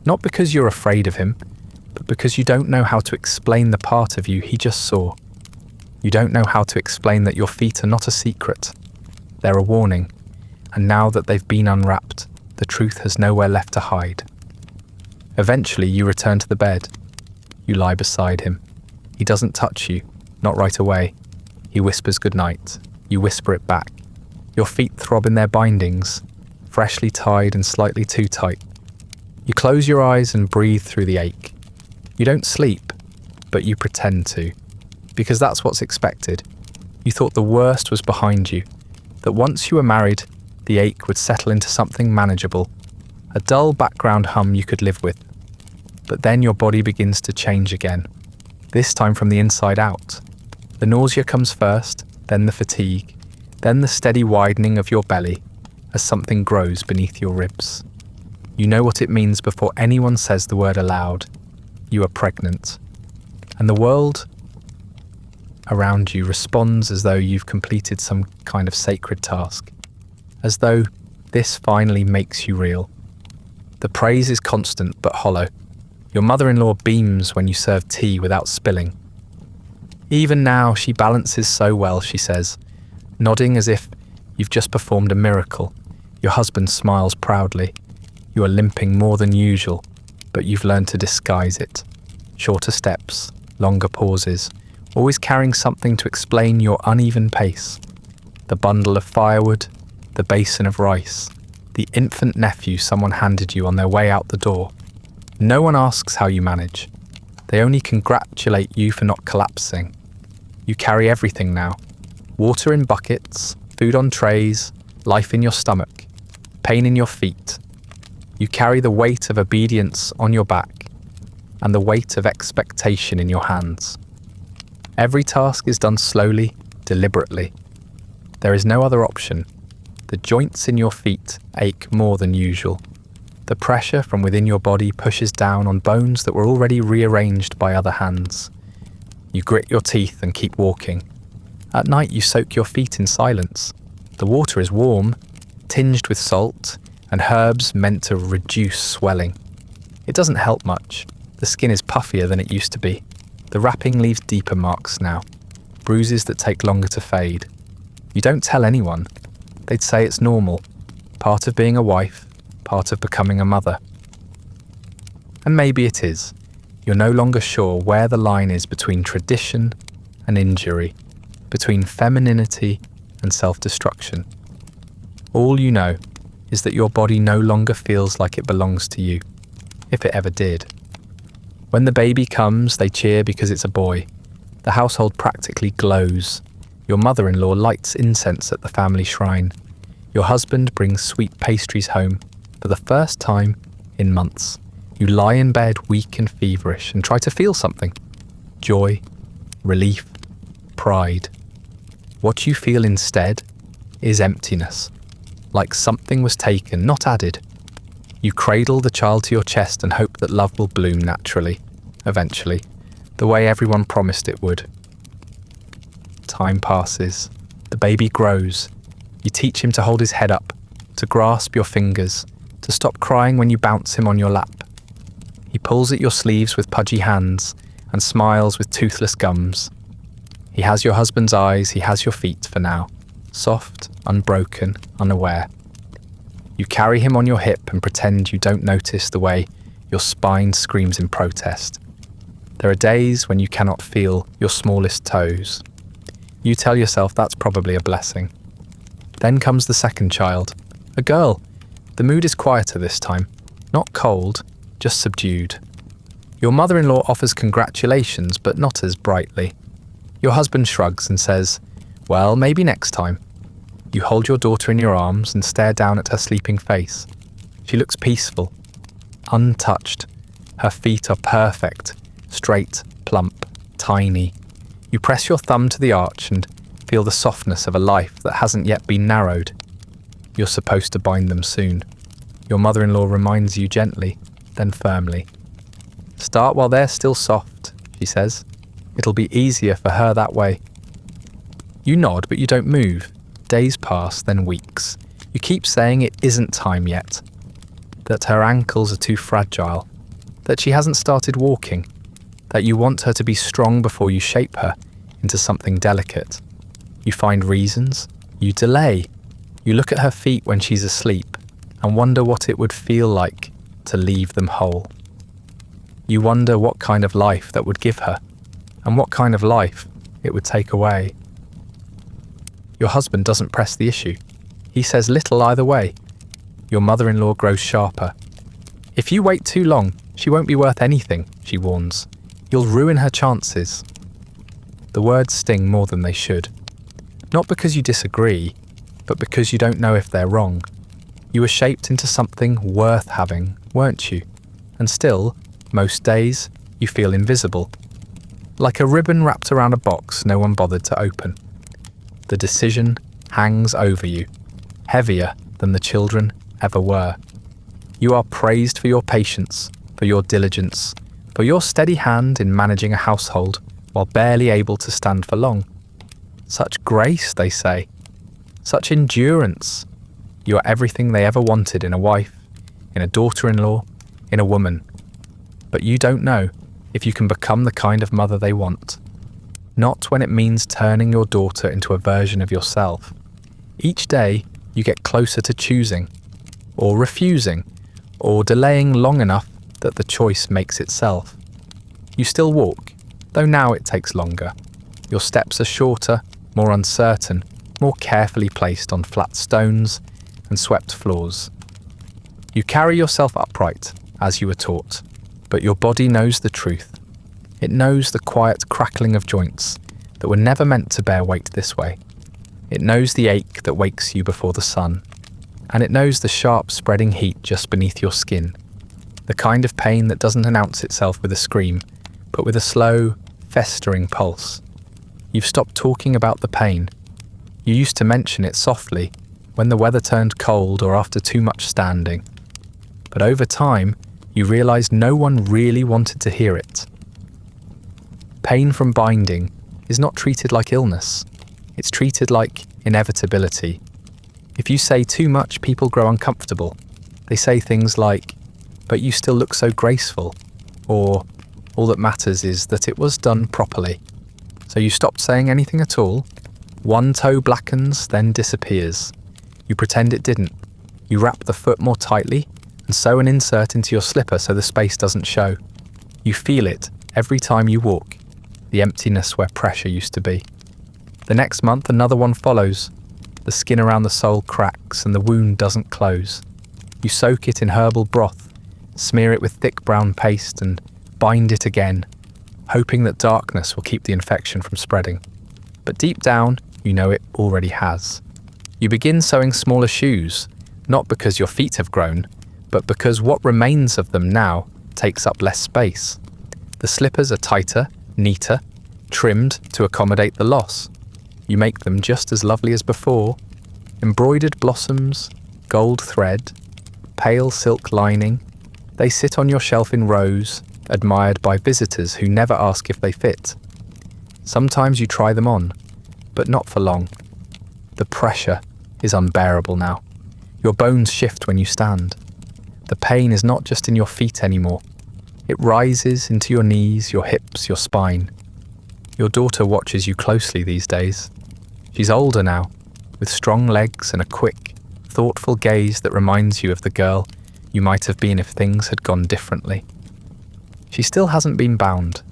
Not because you're afraid of him, but because you don't know how to explain the part of you he just saw. You don't know how to explain that your feet are not a secret. They're a warning, and now that they've been unwrapped, the truth has nowhere left to hide. Eventually, you return to the bed. You lie beside him. He doesn't touch you, not right away. He whispers goodnight. You whisper it back. Your feet throb in their bindings, freshly tied and slightly too tight. You close your eyes and breathe through the ache. You don't sleep, but you pretend to, because that's what's expected. You thought the worst was behind you, that once you were married, the ache would settle into something manageable, a dull background hum you could live with. But then your body begins to change again, this time from the inside out. The nausea comes first, then the fatigue, then the steady widening of your belly as something grows beneath your ribs. You know what it means before anyone says the word aloud. You are pregnant. And the world around you responds as though you've completed some kind of sacred task, as though this finally makes you real. The praise is constant but hollow. Your mother-in-law beams when you serve tea without spilling. Even now she balances so well, she says, nodding as if you've just performed a miracle. Your husband smiles proudly. You are limping more than usual, but you've learned to disguise it. Shorter steps, longer pauses, always carrying something to explain your uneven pace. The bundle of firewood, the basin of rice, the infant nephew someone handed you on their way out the door. No one asks how you manage. They only congratulate you for not collapsing. You carry everything now. Water in buckets, food on trays, life in your stomach, pain in your feet. You carry the weight of obedience on your back and the weight of expectation in your hands. Every task is done slowly, deliberately. There is no other option. The joints in your feet ache more than usual. The pressure from within your body pushes down on bones that were already rearranged by other hands. You grit your teeth and keep walking. At night you soak your feet in silence. The water is warm, tinged with salt, and herbs meant to reduce swelling. It doesn't help much. The skin is puffier than it used to be. The wrapping leaves deeper marks now, bruises that take longer to fade. You don't tell anyone. They'd say it's normal, part of being a wife, part of becoming a mother. And maybe it is. You're no longer sure where the line is between tradition and injury, between femininity and self-destruction. All you know is that your body no longer feels like it belongs to you, if it ever did. When the baby comes, they cheer because it's a boy. The household practically glows. Your mother-in-law lights incense at the family shrine. Your husband brings sweet pastries home. For the first time in months, you lie in bed weak and feverish and try to feel something. Joy, relief, pride. What you feel instead is emptiness, like something was taken, not added. You cradle the child to your chest and hope that love will bloom naturally, eventually, the way everyone promised it would. Time passes. The baby grows. You teach him to hold his head up, to grasp your fingers, to stop crying when you bounce him on your lap. He pulls at your sleeves with pudgy hands and smiles with toothless gums. He has your husband's eyes, he has your feet for now, soft, unbroken, unaware. You carry him on your hip and pretend you don't notice the way your spine screams in protest. There are days when you cannot feel your smallest toes. You tell yourself that's probably a blessing. Then comes the second child, a girl. The mood is quieter this time, not cold, just subdued. Your mother-in-law offers congratulations, but not as brightly. Your husband shrugs and says, "Well, maybe next time." You hold your daughter in your arms and stare down at her sleeping face. She looks peaceful, untouched. Her feet are perfect, straight, plump, tiny. You press your thumb to the arch and feel the softness of a life that hasn't yet been narrowed. You're supposed to bind them soon. Your mother-in-law reminds you gently, then firmly. "Start while they're still soft," she says. "It'll be easier for her that way." You nod, but you don't move. Days pass, then weeks. You keep saying it isn't time yet, that her ankles are too fragile, that she hasn't started walking, that you want her to be strong before you shape her into something delicate. You find reasons, you delay. You look at her feet when she's asleep and wonder what it would feel like to leave them whole. You wonder what kind of life that would give her, and what kind of life it would take away. Your husband doesn't press the issue. He says little either way. Your mother-in-law grows sharper. "If you wait too long, she won't be worth anything," she warns. "You'll ruin her chances." The words sting more than they should. Not because you disagree, but because you don't know if they're wrong. You were shaped into something worth having, weren't you? And still, most days, you feel invisible. Like a ribbon wrapped around a box no one bothered to open. The decision hangs over you, heavier than the children ever were. You are praised for your patience, for your diligence, for your steady hand in managing a household while barely able to stand for long. Such grace, they say. Such endurance. You are everything they ever wanted in a wife, in a daughter-in-law, in a woman. But you don't know if you can become the kind of mother they want. Not when it means turning your daughter into a version of yourself. Each day, you get closer to choosing, or refusing, or delaying long enough that the choice makes itself. You still walk, though now it takes longer. Your steps are shorter, more uncertain, more carefully placed on flat stones and swept floors. You carry yourself upright, as you were taught, but your body knows the truth. It knows the quiet crackling of joints that were never meant to bear weight this way. It knows the ache that wakes you before the sun, and it knows the sharp spreading heat just beneath your skin, the kind of pain that doesn't announce itself with a scream, but with a slow, festering pulse. You've stopped talking about the pain. You used to mention it softly when the weather turned cold or after too much standing. But over time, you realised no one really wanted to hear it. Pain from binding is not treated like illness. It's treated like inevitability. If you say too much, people grow uncomfortable. They say things like, "But you still look so graceful," or "All that matters is that it was done properly." So you stopped saying anything at all. One toe blackens, then disappears. You pretend it didn't. You wrap the foot more tightly and sew an insert into your slipper so the space doesn't show. You feel it every time you walk, the emptiness where pressure used to be. The next month, another one follows. The skin around the sole cracks and the wound doesn't close. You soak it in herbal broth, smear it with thick brown paste and bind it again, hoping that darkness will keep the infection from spreading. But deep down, you know it already has. You begin sewing smaller shoes, not because your feet have grown, but because what remains of them now takes up less space. The slippers are tighter, neater, trimmed to accommodate the loss. You make them just as lovely as before. Embroidered blossoms, gold thread, pale silk lining. They sit on your shelf in rows, admired by visitors who never ask if they fit. Sometimes you try them on, but not for long. The pressure is unbearable now. Your bones shift when you stand. The pain is not just in your feet anymore. It rises into your knees, your hips, your spine. Your daughter watches you closely these days. She's older now, with strong legs and a quick, thoughtful gaze that reminds you of the girl you might have been if things had gone differently. She still hasn't been bound.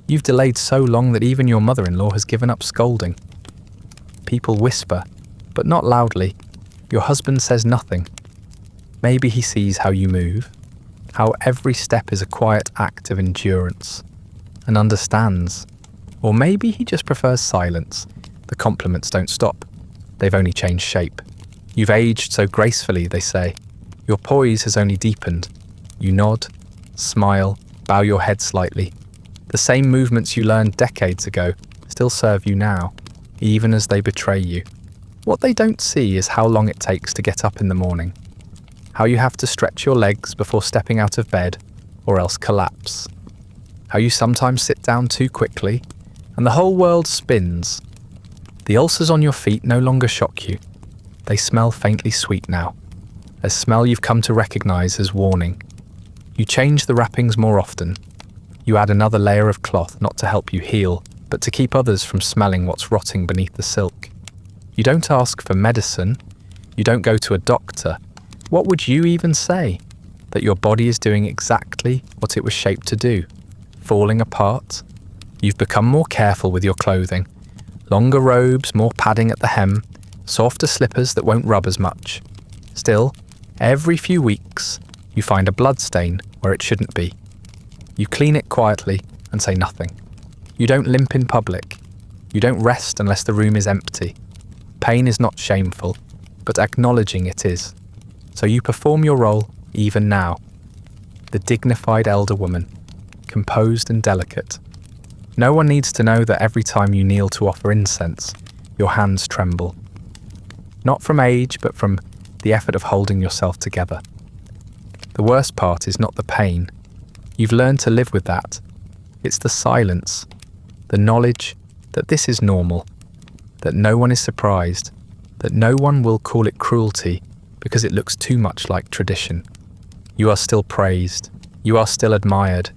You've delayed so long that even your mother-in-law has given up scolding. People whisper, but not loudly. Your husband says nothing. Maybe he sees how you move. how every step is a quiet act of endurance, and understands. Or maybe he just prefers silence. The compliments don't stop. They've only changed shape. You've aged so gracefully, they say. Your poise has only deepened. You nod, smile, bow your head slightly. The same movements you learned decades ago still serve you now, even as they betray you. What they don't see is how long it takes to get up in the morning, how you have to stretch your legs before stepping out of bed, or else collapse, how you sometimes sit down too quickly, and the whole world spins. The ulcers on your feet no longer shock you. They smell faintly sweet now, a smell you've come to recognize as warning. You change the wrappings more often. You add another layer of cloth not to help you heal, but to keep others from smelling what's rotting beneath the silk. You don't ask for medicine. You don't go to a doctor. What would you even say? That your body is doing exactly what it was shaped to do, falling apart? You've become more careful with your clothing. Longer robes, more padding at the hem, softer slippers that won't rub as much. Still, every few weeks, you find a blood stain where it shouldn't be. You clean it quietly and say nothing. You don't limp in public. You don't rest unless the room is empty. Pain is not shameful, but acknowledging it is. So you perform your role even now. The dignified elder woman, composed and delicate. No one needs to know that every time you kneel to offer incense, your hands tremble. Not from age, but from the effort of holding yourself together. The worst part is not the pain. You've learned to live with that. It's the silence, the knowledge that this is normal, that no one is surprised, that no one will call it cruelty because it looks too much like tradition. You are still praised. You are still admired.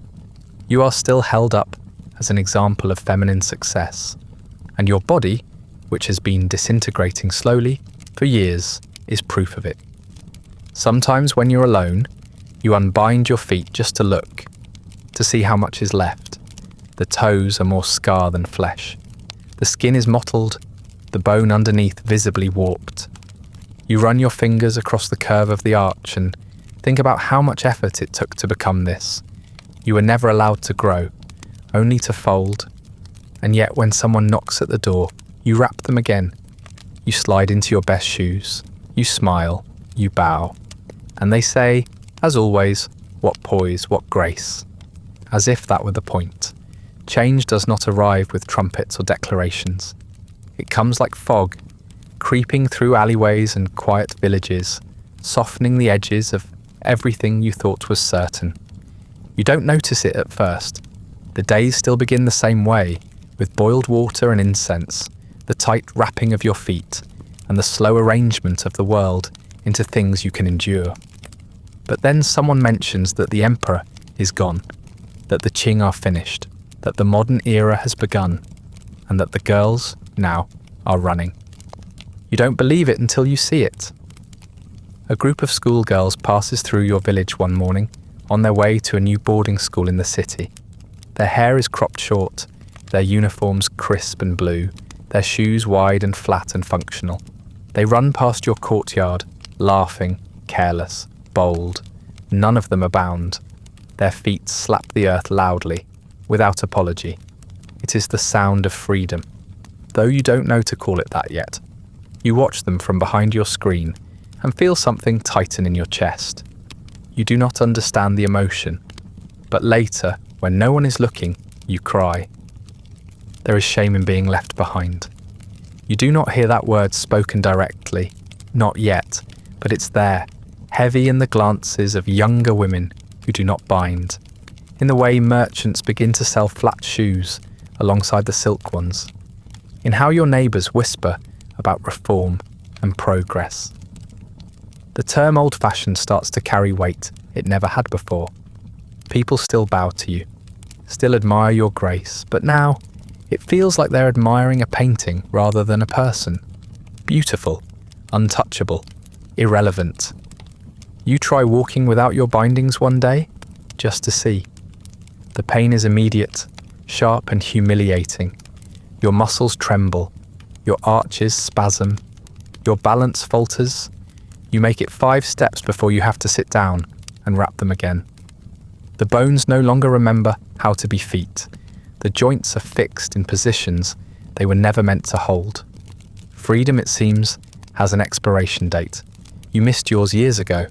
You are still held up as an example of feminine success. And your body, which has been disintegrating slowly for years, is proof of it. Sometimes when you're alone, you unbind your feet just to look, to see how much is left. The toes are more scar than flesh. The skin is mottled, the bone underneath visibly warped. You run your fingers across the curve of the arch and think about how much effort it took to become this. You were never allowed to grow, only to fold. And yet when someone knocks at the door, you wrap them again. You slide into your best shoes. You smile. You bow. And they say, as always, what poise, what grace. As if that were the point. Change does not arrive with trumpets or declarations. It comes like fog, creeping through alleyways and quiet villages, softening the edges of everything you thought was certain. You don't notice it at first. The days still begin the same way, with boiled water and incense, the tight wrapping of your feet, and the slow arrangement of the world into things you can endure. But then someone mentions that the emperor is gone, that the Qing are finished, that the modern era has begun, and that the girls, now, are running. You don't believe it until you see it. A group of schoolgirls passes through your village one morning, on their way to a new boarding school in the city. Their hair is cropped short, their uniforms crisp and blue, their shoes wide and flat and functional. They run past your courtyard, laughing, careless, bold. None of them are bound. Their feet slap the earth loudly, without apology. It is the sound of freedom, though you don't know to call it that yet. You watch them from behind your screen and feel something tighten in your chest. You do not understand the emotion, but later, when no one is looking, you cry. There is shame in being left behind. You do not hear that word spoken directly, not yet, but it's there, heavy in the glances of younger women who do not bind, in the way merchants begin to sell flat shoes alongside the silk ones, in how your neighbours whisper about reform and progress. The term old-fashioned starts to carry weight it never had before. People still bow to you, still admire your grace, but now it feels like they're admiring a painting rather than a person. Beautiful, untouchable, irrelevant. You try walking without your bindings one day, just to see. The pain is immediate, sharp and humiliating. Your muscles tremble, your arches spasm, your balance falters. You make it 5 steps before you have to sit down and wrap them again. The bones no longer remember how to be feet. The joints are fixed in positions they were never meant to hold. Freedom, it seems, has an expiration date. You missed yours years ago.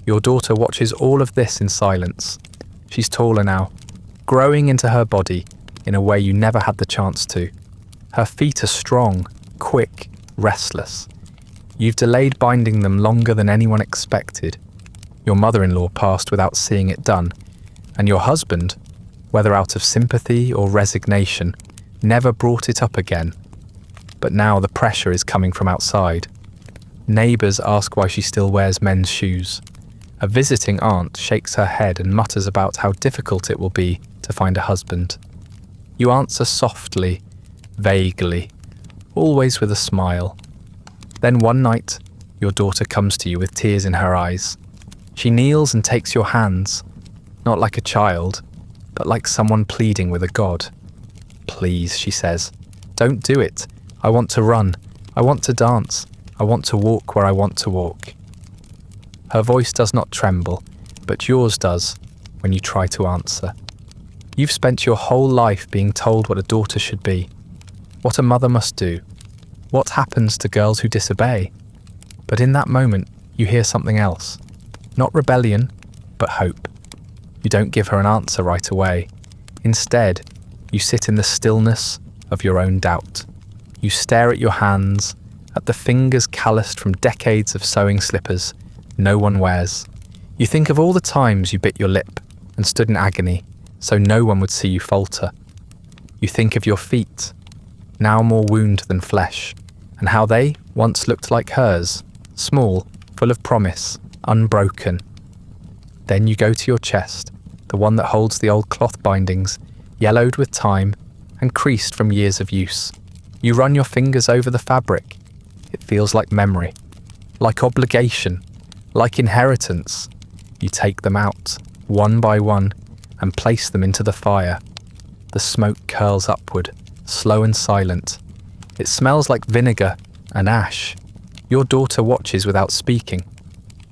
Your daughter watches all of this in silence. She's taller now, growing into her body in a way you never had the chance to. Her feet are strong, quick, restless. You've delayed binding them longer than anyone expected. Your mother-in-law passed without seeing it done, and your husband, whether out of sympathy or resignation, never brought it up again. But now the pressure is coming from outside. Neighbours ask why she still wears men's shoes. A visiting aunt shakes her head and mutters about how difficult it will be to find a husband. You answer softly, vaguely, always with a smile. Then one night, your daughter comes to you with tears in her eyes. She kneels and takes your hands, not like a child, but like someone pleading with a god. "Please," she says, "don't do it. I want to run. I want to dance. I want to walk where I want to walk." Her voice does not tremble, but yours does when you try to answer. You've spent your whole life being told what a daughter should be, what a mother must do, what happens to girls who disobey. But in that moment, you hear something else. Not rebellion, but hope. You don't give her an answer right away. Instead, you sit in the stillness of your own doubt. You stare at your hands, at the fingers calloused from decades of sewing slippers no one wears. You think of all the times you bit your lip and stood in agony so no one would see you falter. You think of your feet, now more wound than flesh, and how they once looked like hers, small, full of promise, unbroken. Then you go to your chest, the one that holds the old cloth bindings, yellowed with time and creased from years of use. You run your fingers over the fabric. It feels like memory, like obligation, like inheritance. You take them out, one by one, and place them into the fire. The smoke curls upward, slow and silent. It smells like vinegar and ash. Your daughter watches without speaking.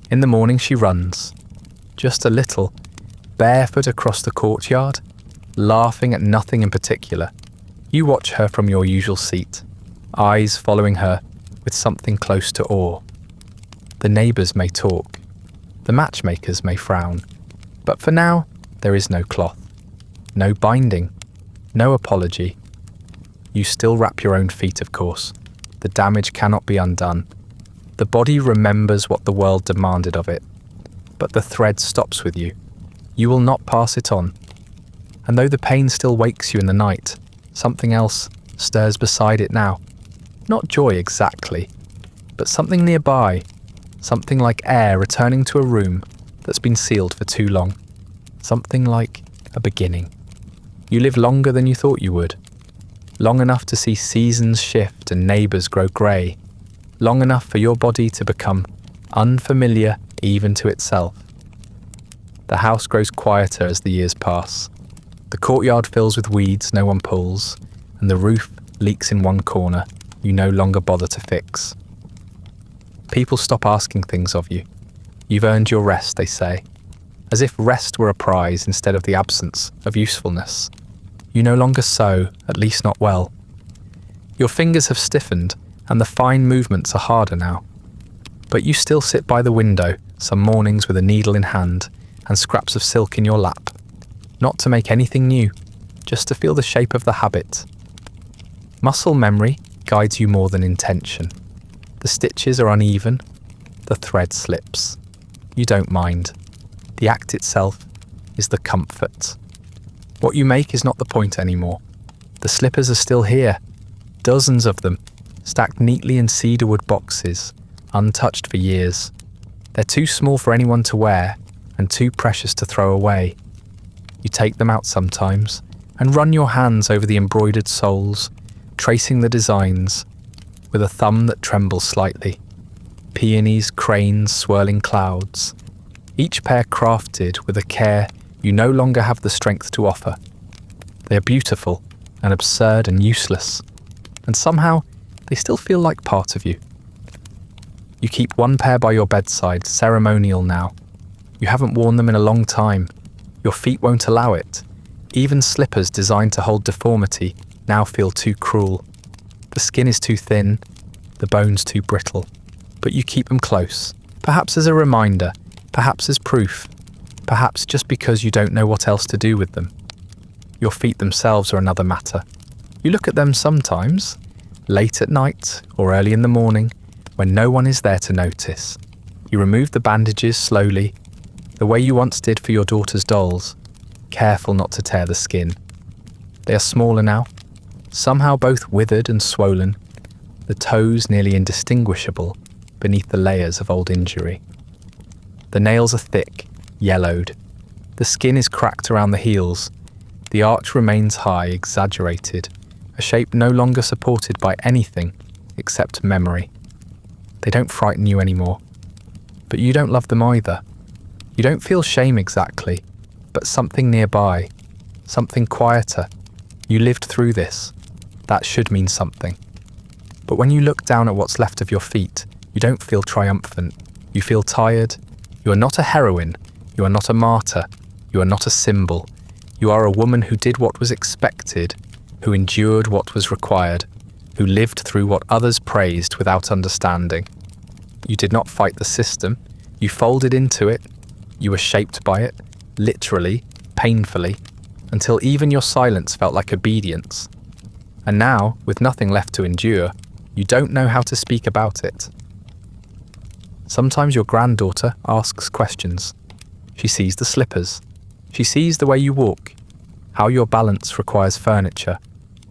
In the morning she runs, just a little, barefoot across the courtyard, laughing at nothing in particular. You watch her from your usual seat, eyes following her with something close to awe. The neighbours may talk, the matchmakers may frown, but for now there is no cloth, no binding, no apology. You still wrap your own feet, of course. The damage cannot be undone. The body remembers what the world demanded of it, but the thread stops with you. You will not pass it on. And though the pain still wakes you in the night, something else stirs beside it now. Not joy exactly, but something nearby, something like air returning to a room that's been sealed for too long. Something like a beginning. You live longer than you thought you would. Long enough to see seasons shift and neighbours grow grey. Long enough for your body to become unfamiliar even to itself. The house grows quieter as the years pass. The courtyard fills with weeds no one pulls, and the roof leaks in one corner you no longer bother to fix. People stop asking things of you. You've earned your rest, they say, as if rest were a prize instead of the absence of usefulness. You no longer sew, at least not well. Your fingers have stiffened, and the fine movements are harder now. But you still sit by the window some mornings with a needle in hand and scraps of silk in your lap, not to make anything new, just to feel the shape of the habit. Muscle memory guides you more than intention. The stitches are uneven, the thread slips. You don't mind. The act itself is the comfort. What you make is not the point anymore. The slippers are still here, dozens of them, stacked neatly in cedarwood boxes, untouched for years. They're too small for anyone to wear and too precious to throw away. You take them out sometimes and run your hands over the embroidered soles, tracing the designs with a thumb that trembles slightly. Peonies, cranes, swirling clouds. Each pair crafted with a care you no longer have the strength to offer. They are beautiful and absurd and useless, and somehow they still feel like part of you. You keep one pair by your bedside, ceremonial now. You haven't worn them in a long time, Your feet won't allow it. Even slippers designed to hold deformity now feel too cruel. The skin is too thin, the bones too brittle. But you keep them close, perhaps as a reminder, perhaps as proof, perhaps just because you don't know what else to do with them. Your feet themselves are another matter. You look at them sometimes, late at night or early in the morning, when no one is there to notice. You remove the bandages slowly, the way you once did for your daughter's dolls, careful not to tear the skin. They are smaller now, somehow both withered and swollen, the toes nearly indistinguishable beneath the layers of old injury. The nails are thick, yellowed. The skin is cracked around the heels. The arch remains high, exaggerated, a shape no longer supported by anything except memory. They don't frighten you anymore. But you don't love them either. You don't feel shame exactly, but something nearby, something quieter. You lived through this. That should mean something. But when you look down at what's left of your feet, you don't feel triumphant. You feel tired. You are not a heroine. You are not a martyr. You are not a symbol. You are a woman who did what was expected, who endured what was required, who lived through what others praised without understanding. You did not fight the system. You folded into it. You were shaped by it, literally, painfully, until even your silence felt like obedience. And now, with nothing left to endure, you don't know how to speak about it. Sometimes your granddaughter asks questions. She sees the slippers. She sees the way you walk, how your balance requires furniture,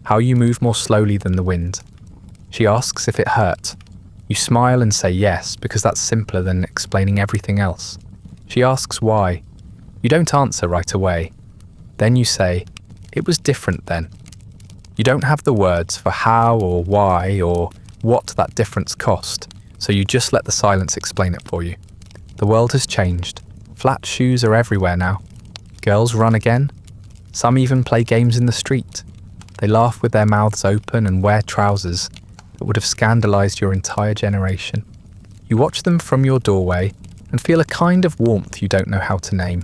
how you move more slowly than the wind. She asks if it hurt. You smile and say yes, because that's simpler than explaining everything else. She asks why. You don't answer right away. Then you say, it was different then. You don't have the words for how or why or what that difference cost, so you just let the silence explain it for you. The world has changed. Flat shoes are everywhere now. Girls run again. Some even play games in the street. They laugh with their mouths open and wear trousers that would have scandalized your entire generation. You watch them from your doorway and feel a kind of warmth you don't know how to name.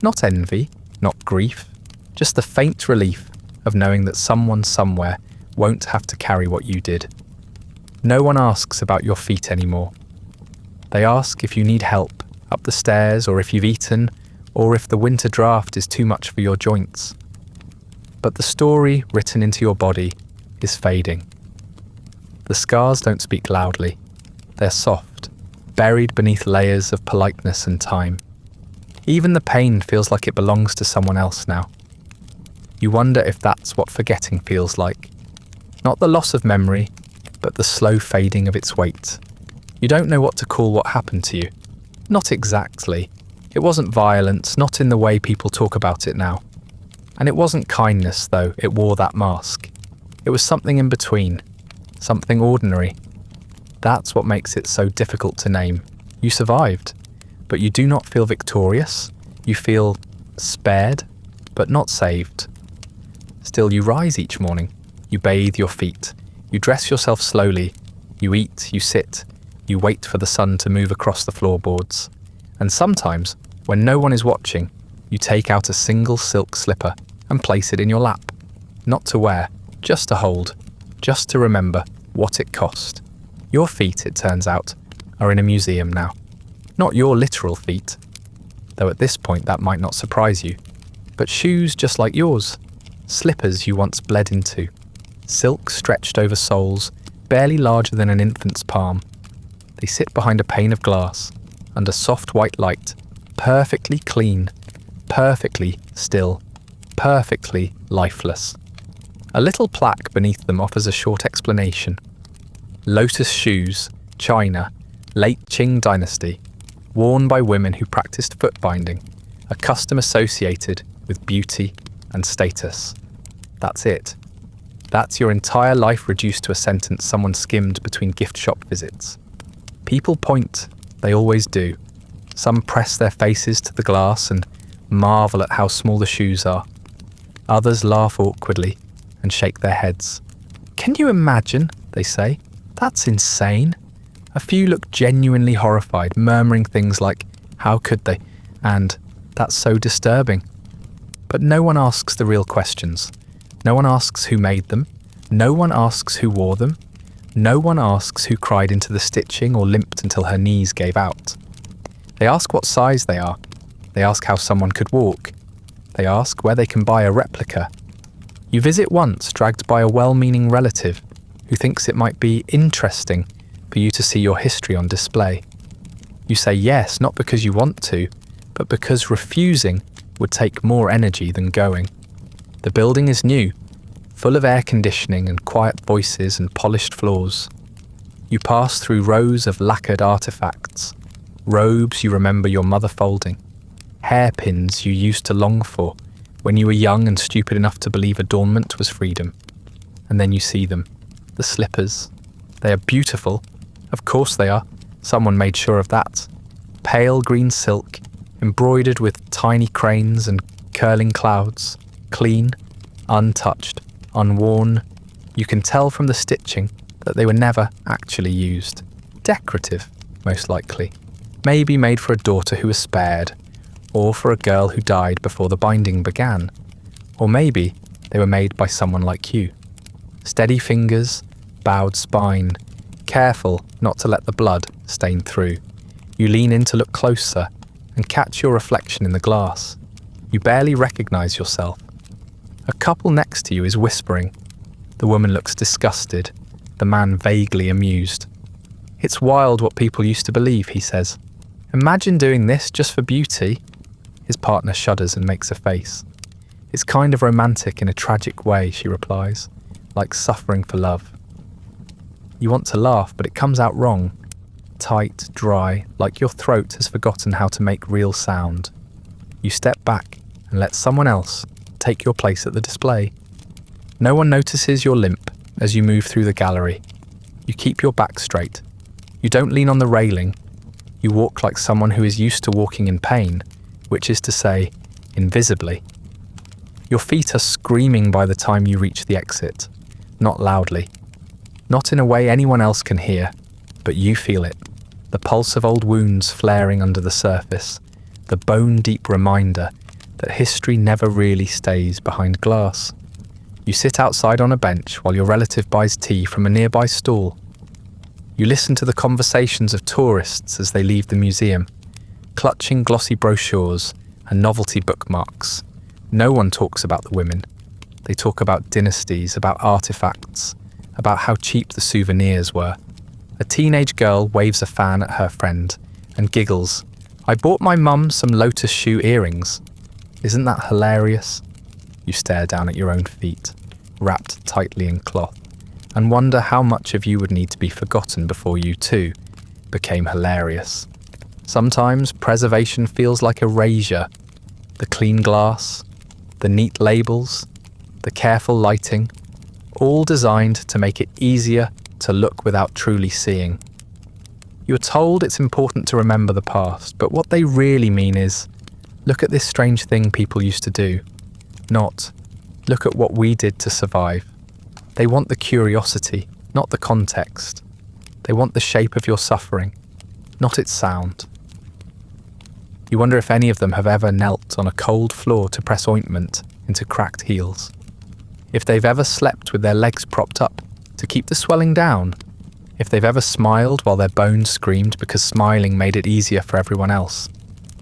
Not envy, not grief, just the faint relief of knowing that someone somewhere won't have to carry what you did. No one asks about your feet anymore. They ask if you need help up the stairs, or if you've eaten, or if the winter draft is too much for your joints. But the story written into your body is fading. The scars don't speak loudly. They're soft, buried beneath layers of politeness and time. Even the pain feels like it belongs to someone else now. You wonder if that's what forgetting feels like. Not the loss of memory, but the slow fading of its weight. You don't know what to call what happened to you. Not exactly. It wasn't violence, not in the way people talk about it now. And it wasn't kindness, though it wore that mask. It was something in between, something ordinary. That's what makes it so difficult to name. You survived, but you do not feel victorious. You feel spared, but not saved. Still, you rise each morning. You bathe your feet. You dress yourself slowly. You eat, you sit. You wait for the sun to move across the floorboards. And sometimes, when no one is watching, you take out a single silk slipper and place it in your lap. Not to wear, just to hold, just to remember what it cost. Your feet, it turns out, are in a museum now. Not your literal feet, though at this point that might not surprise you, but shoes just like yours, slippers you once bled into, silk stretched over soles, barely larger than an infant's palm. They sit behind a pane of glass, under soft white light, perfectly clean, perfectly still, perfectly lifeless. A little plaque beneath them offers a short explanation. Lotus shoes, China, late Qing dynasty, worn by women who practiced foot binding, a custom associated with beauty and status. That's it. That's your entire life reduced to a sentence someone skimmed between gift shop visits. People point, they always do. Some press their faces to the glass and marvel at how small the shoes are. Others laugh awkwardly and shake their heads. Can you imagine, they say? That's insane. A few look genuinely horrified, murmuring things like, how could they? And, that's so disturbing. But no one asks the real questions. No one asks who made them. No one asks who wore them. No one asks who cried into the stitching or limped until her knees gave out. They ask what size they are. They ask how someone could walk. They ask where they can buy a replica. You visit once, dragged by a well-meaning relative who thinks it might be interesting for you to see your history on display. You say yes, not because you want to, but because refusing would take more energy than going. The building is new, full of air conditioning and quiet voices and polished floors. You pass through rows of lacquered artifacts, robes you remember your mother folding, hairpins you used to long for when you were young and stupid enough to believe adornment was freedom. And then you see them, the slippers. They are beautiful. Of course they are. Someone made sure of that. Pale green silk, embroidered with tiny cranes and curling clouds, clean, untouched, unworn. You can tell from the stitching that they were never actually used. Decorative, most likely. Maybe made for a daughter who was spared, or for a girl who died before the binding began. Or maybe they were made by someone like you. Steady fingers, bowed spine, careful not to let the blood stain through. You lean in to look closer and catch your reflection in the glass. You barely recognize yourself. A couple next to you is whispering. The woman looks disgusted, the man vaguely amused. It's wild what people used to believe, he says. Imagine doing this just for beauty. His partner shudders and makes a face. It's kind of romantic in a tragic way, she replies, like suffering for love. You want to laugh, but it comes out wrong. Tight, dry, like your throat has forgotten how to make real sound. You step back and let someone else take your place at the display. No one notices your limp as you move through the gallery. You keep your back straight. You don't lean on the railing. You walk like someone who is used to walking in pain, which is to say, invisibly. Your feet are screaming by the time you reach the exit, not loudly. Not in a way anyone else can hear, but you feel it. The pulse of old wounds flaring under the surface, the bone-deep reminder that history never really stays behind glass. You sit outside on a bench while your relative buys tea from a nearby stall. You listen to the conversations of tourists as they leave the museum, clutching glossy brochures and novelty bookmarks. No one talks about the women. They talk about dynasties, about artifacts, about how cheap the souvenirs were. A teenage girl waves a fan at her friend and giggles. I bought my mum some lotus shoe earrings. Isn't that hilarious? You stare down at your own feet, wrapped tightly in cloth, and wonder how much of you would need to be forgotten before you too became hilarious. Sometimes preservation feels like erasure. The clean glass, the neat labels, the careful lighting, all designed to make it easier to look without truly seeing. You're told it's important to remember the past, but what they really mean is, look at this strange thing people used to do. Not, look at what we did to survive. They want the curiosity, not the context. They want the shape of your suffering, not its sound. You wonder if any of them have ever knelt on a cold floor to press ointment into cracked heels. If they've ever slept with their legs propped up to keep the swelling down. If they've ever smiled while their bones screamed because smiling made it easier for everyone else.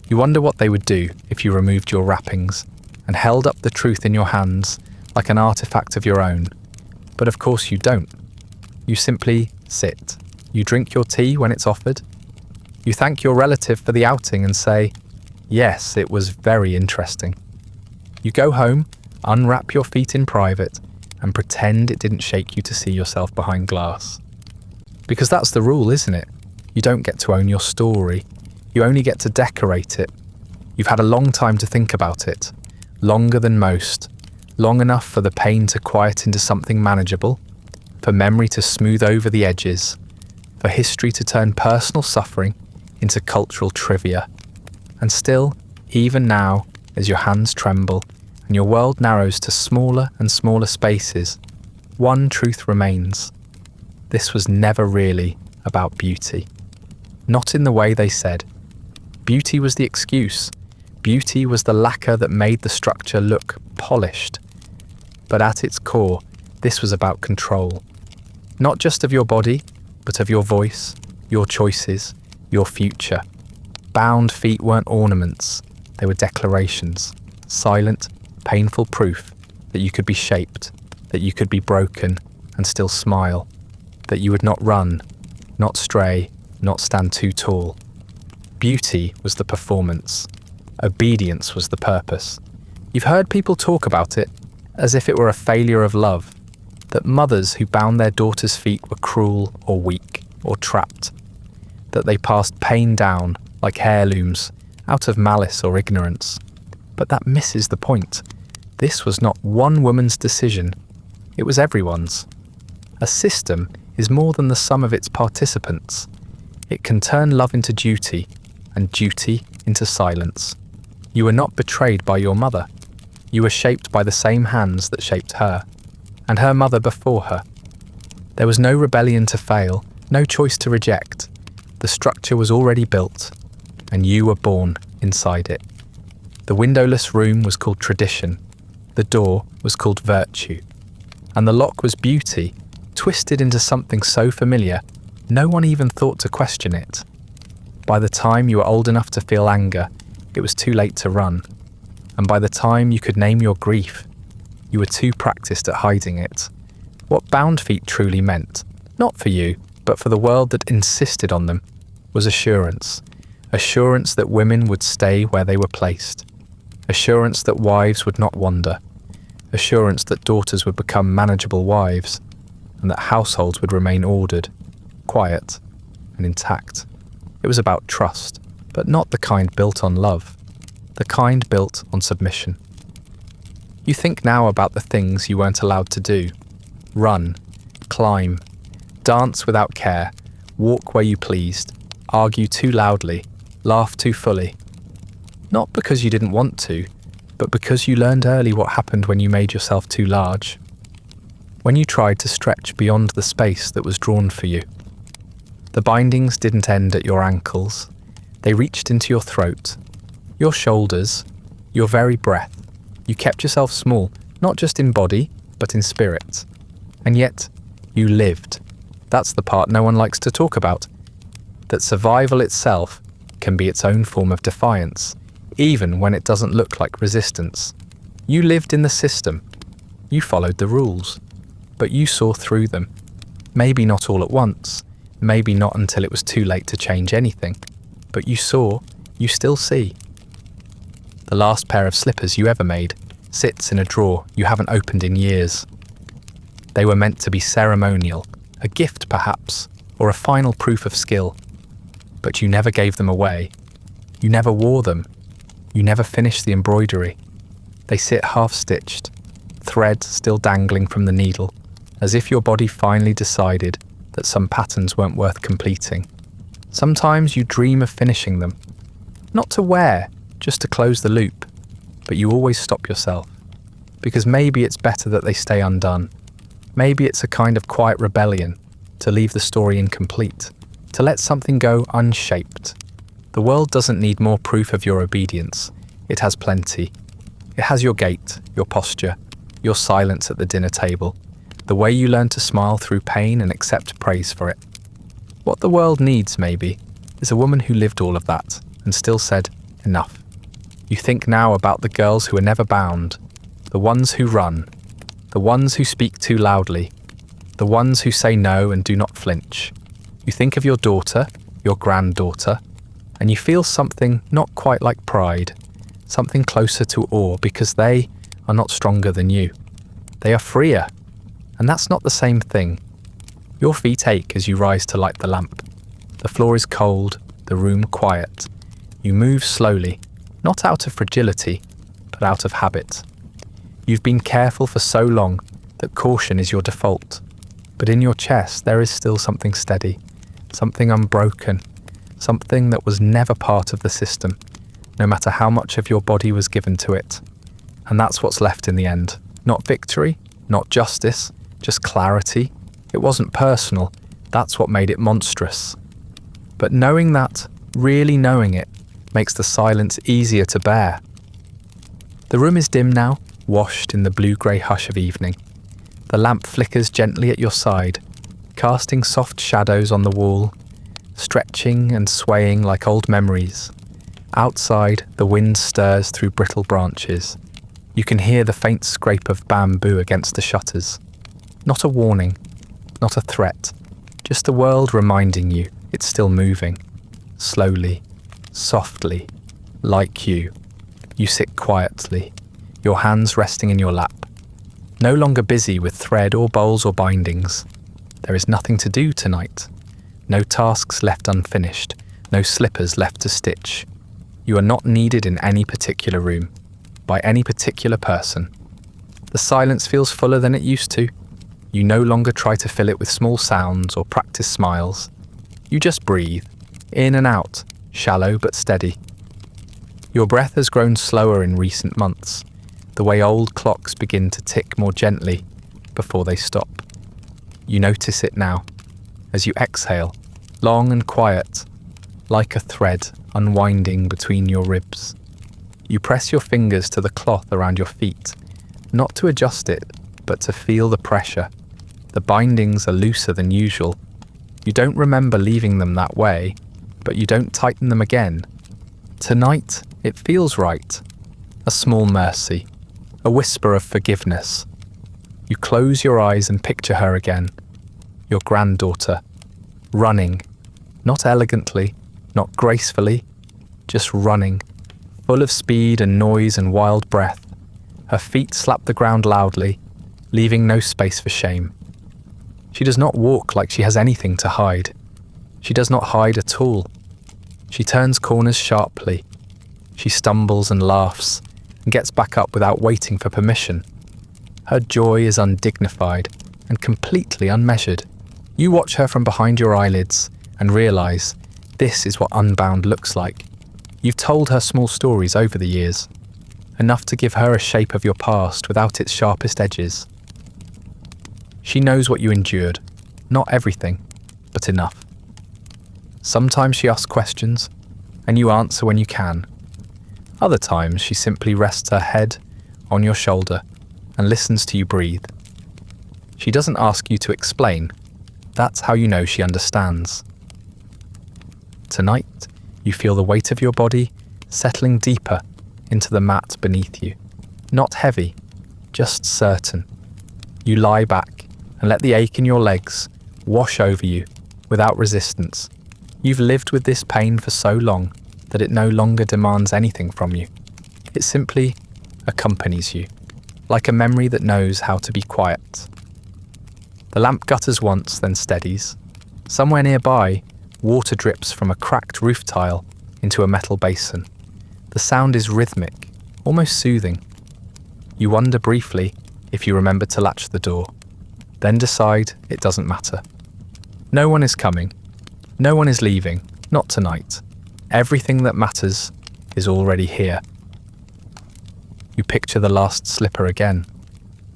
You wonder what they would do if you removed your wrappings and held up the truth in your hands like an artifact of your own. But of course you don't. You simply sit. You drink your tea when it's offered. You thank your relative for the outing and say, yes, it was very interesting. You go home, unwrap your feet in private, and pretend it didn't shake you to see yourself behind glass. Because that's the rule, isn't it? You don't get to own your story. You only get to decorate it. You've had a long time to think about it. Longer than most. Long enough for the pain to quiet into something manageable. For memory to smooth over the edges. For history to turn personal suffering into cultural trivia. And still, even now, as your hands tremble and your world narrows to smaller and smaller spaces, one truth remains. This was never really about beauty. Not in the way they said. Beauty was the excuse. Beauty was the lacquer that made the structure look polished. But at its core, this was about control. Not just of your body, but of your voice, your choices, your future. Bound feet weren't ornaments, they were declarations. Silent, painful proof that you could be shaped, that you could be broken and still smile, that you would not run, not stray, not stand too tall. Beauty was the performance. Obedience was the purpose. You've heard people talk about it as if it were a failure of love, that mothers who bound their daughters' feet were cruel or weak or trapped, that they passed pain down like heirlooms out of malice or ignorance. But that misses the point. This was not one woman's decision, it was everyone's. A system is more than the sum of its participants. It can turn love into duty, and duty into silence. You were not betrayed by your mother. You were shaped by the same hands that shaped her, and her mother before her. There was no rebellion to fail, no choice to reject. The structure was already built, and you were born inside it. The windowless room was called tradition. The door was called virtue. And the lock was beauty, twisted into something so familiar, no one even thought to question it. By the time you were old enough to feel anger, it was too late to run. And by the time you could name your grief, you were too practiced at hiding it. What bound feet truly meant, not for you, but for the world that insisted on them, was assurance. Assurance that women would stay where they were placed. Assurance that wives would not wander. Assurance that daughters would become manageable wives, and that households would remain ordered, quiet, and intact. It was about trust, but not the kind built on love, the kind built on submission. You think now about the things you weren't allowed to do. Run, climb, dance without care, walk where you pleased, argue too loudly, laugh too fully. Not because you didn't want to, but because you learned early what happened when you made yourself too large. When you tried to stretch beyond the space that was drawn for you. The bindings didn't end at your ankles. They reached into your throat, your shoulders, your very breath. You kept yourself small, not just in body, but in spirit. And yet, you lived. That's the part no one likes to talk about. That survival itself can be its own form of defiance, even when it doesn't look like resistance. You lived in the system. You followed the rules. But you saw through them. Maybe not all at once. Maybe not until it was too late to change anything. But you saw, you still see. The last pair of slippers you ever made sits in a drawer you haven't opened in years. They were meant to be ceremonial, a gift perhaps, or a final proof of skill. But you never gave them away. You never wore them. You never finished the embroidery. They sit half-stitched, thread still dangling from the needle, as if your body finally decided that some patterns weren't worth completing. Sometimes you dream of finishing them. Not to wear, just to close the loop. But you always stop yourself. Because maybe it's better that they stay undone. Maybe it's a kind of quiet rebellion to leave the story incomplete, to let something go unshaped. The world doesn't need more proof of your obedience. It has plenty. It has your gait, your posture, your silence at the dinner table, the way you learn to smile through pain and accept praise for it. What the world needs, maybe, is a woman who lived all of that and still said, enough. You think now about the girls who are never bound, the ones who run, the ones who speak too loudly, the ones who say no and do not flinch. You think of your daughter, your granddaughter, and you feel something not quite like pride, something closer to awe because they are not stronger than you. They are freer, and that's not the same thing. Your feet ache as you rise to light the lamp. The floor is cold, the room quiet. You move slowly, not out of fragility, but out of habit. You've been careful for so long that caution is your default. But in your chest there is still something steady, something unbroken, something that was never part of the system, no matter how much of your body was given to it. And that's what's left in the end. Not victory, not justice, just clarity. It wasn't personal, that's what made it monstrous. But knowing that, really knowing it, makes the silence easier to bear. The room is dim now, washed in the blue-grey hush of evening. The lamp flickers gently at your side, casting soft shadows on the wall, stretching and swaying like old memories. Outside, the wind stirs through brittle branches. You can hear the faint scrape of bamboo against the shutters. Not a warning, not a threat, just the world reminding you it's still moving. Slowly, softly, like you. You sit quietly, your hands resting in your lap. No longer busy with thread or bowls or bindings. There is nothing to do tonight. No tasks left unfinished, no slippers left to stitch. You are not needed in any particular room, by any particular person. The silence feels fuller than it used to. You no longer try to fill it with small sounds or practice smiles. You just breathe, in and out, shallow but steady. Your breath has grown slower in recent months, the way old clocks begin to tick more gently before they stop. You notice it now, as you exhale, long and quiet, like a thread unwinding between your ribs. You press your fingers to the cloth around your feet, not to adjust it, but to feel the pressure. The bindings are looser than usual. You don't remember leaving them that way, but you don't tighten them again. Tonight, it feels right. A small mercy, a whisper of forgiveness. You close your eyes and picture her again, your granddaughter, running, not elegantly, not gracefully, just running, full of speed and noise and wild breath. Her feet slap the ground loudly, leaving no space for shame. She does not walk like she has anything to hide. She does not hide at all. She turns corners sharply. She stumbles and laughs, and gets back up without waiting for permission. Her joy is undignified and completely unmeasured. You watch her from behind your eyelids and realise this is what unbound looks like. You've told her small stories over the years, enough to give her a shape of your past without its sharpest edges. She knows what you endured, not everything, but enough. Sometimes she asks questions, and you answer when you can. Other times she simply rests her head on your shoulder and listens to you breathe. She doesn't ask you to explain. That's how you know she understands. Tonight, you feel the weight of your body settling deeper into the mat beneath you. Not heavy, just certain. You lie back and let the ache in your legs wash over you without resistance. You've lived with this pain for so long that it no longer demands anything from you. It simply accompanies you, like a memory that knows how to be quiet. The lamp gutters once, then steadies. Somewhere nearby, water drips from a cracked roof tile into a metal basin. The sound is rhythmic, almost soothing. You wonder briefly if you remember to latch the door, then decide it doesn't matter. No one is coming. No one is leaving, not tonight. Everything that matters is already here. You picture the last slipper again,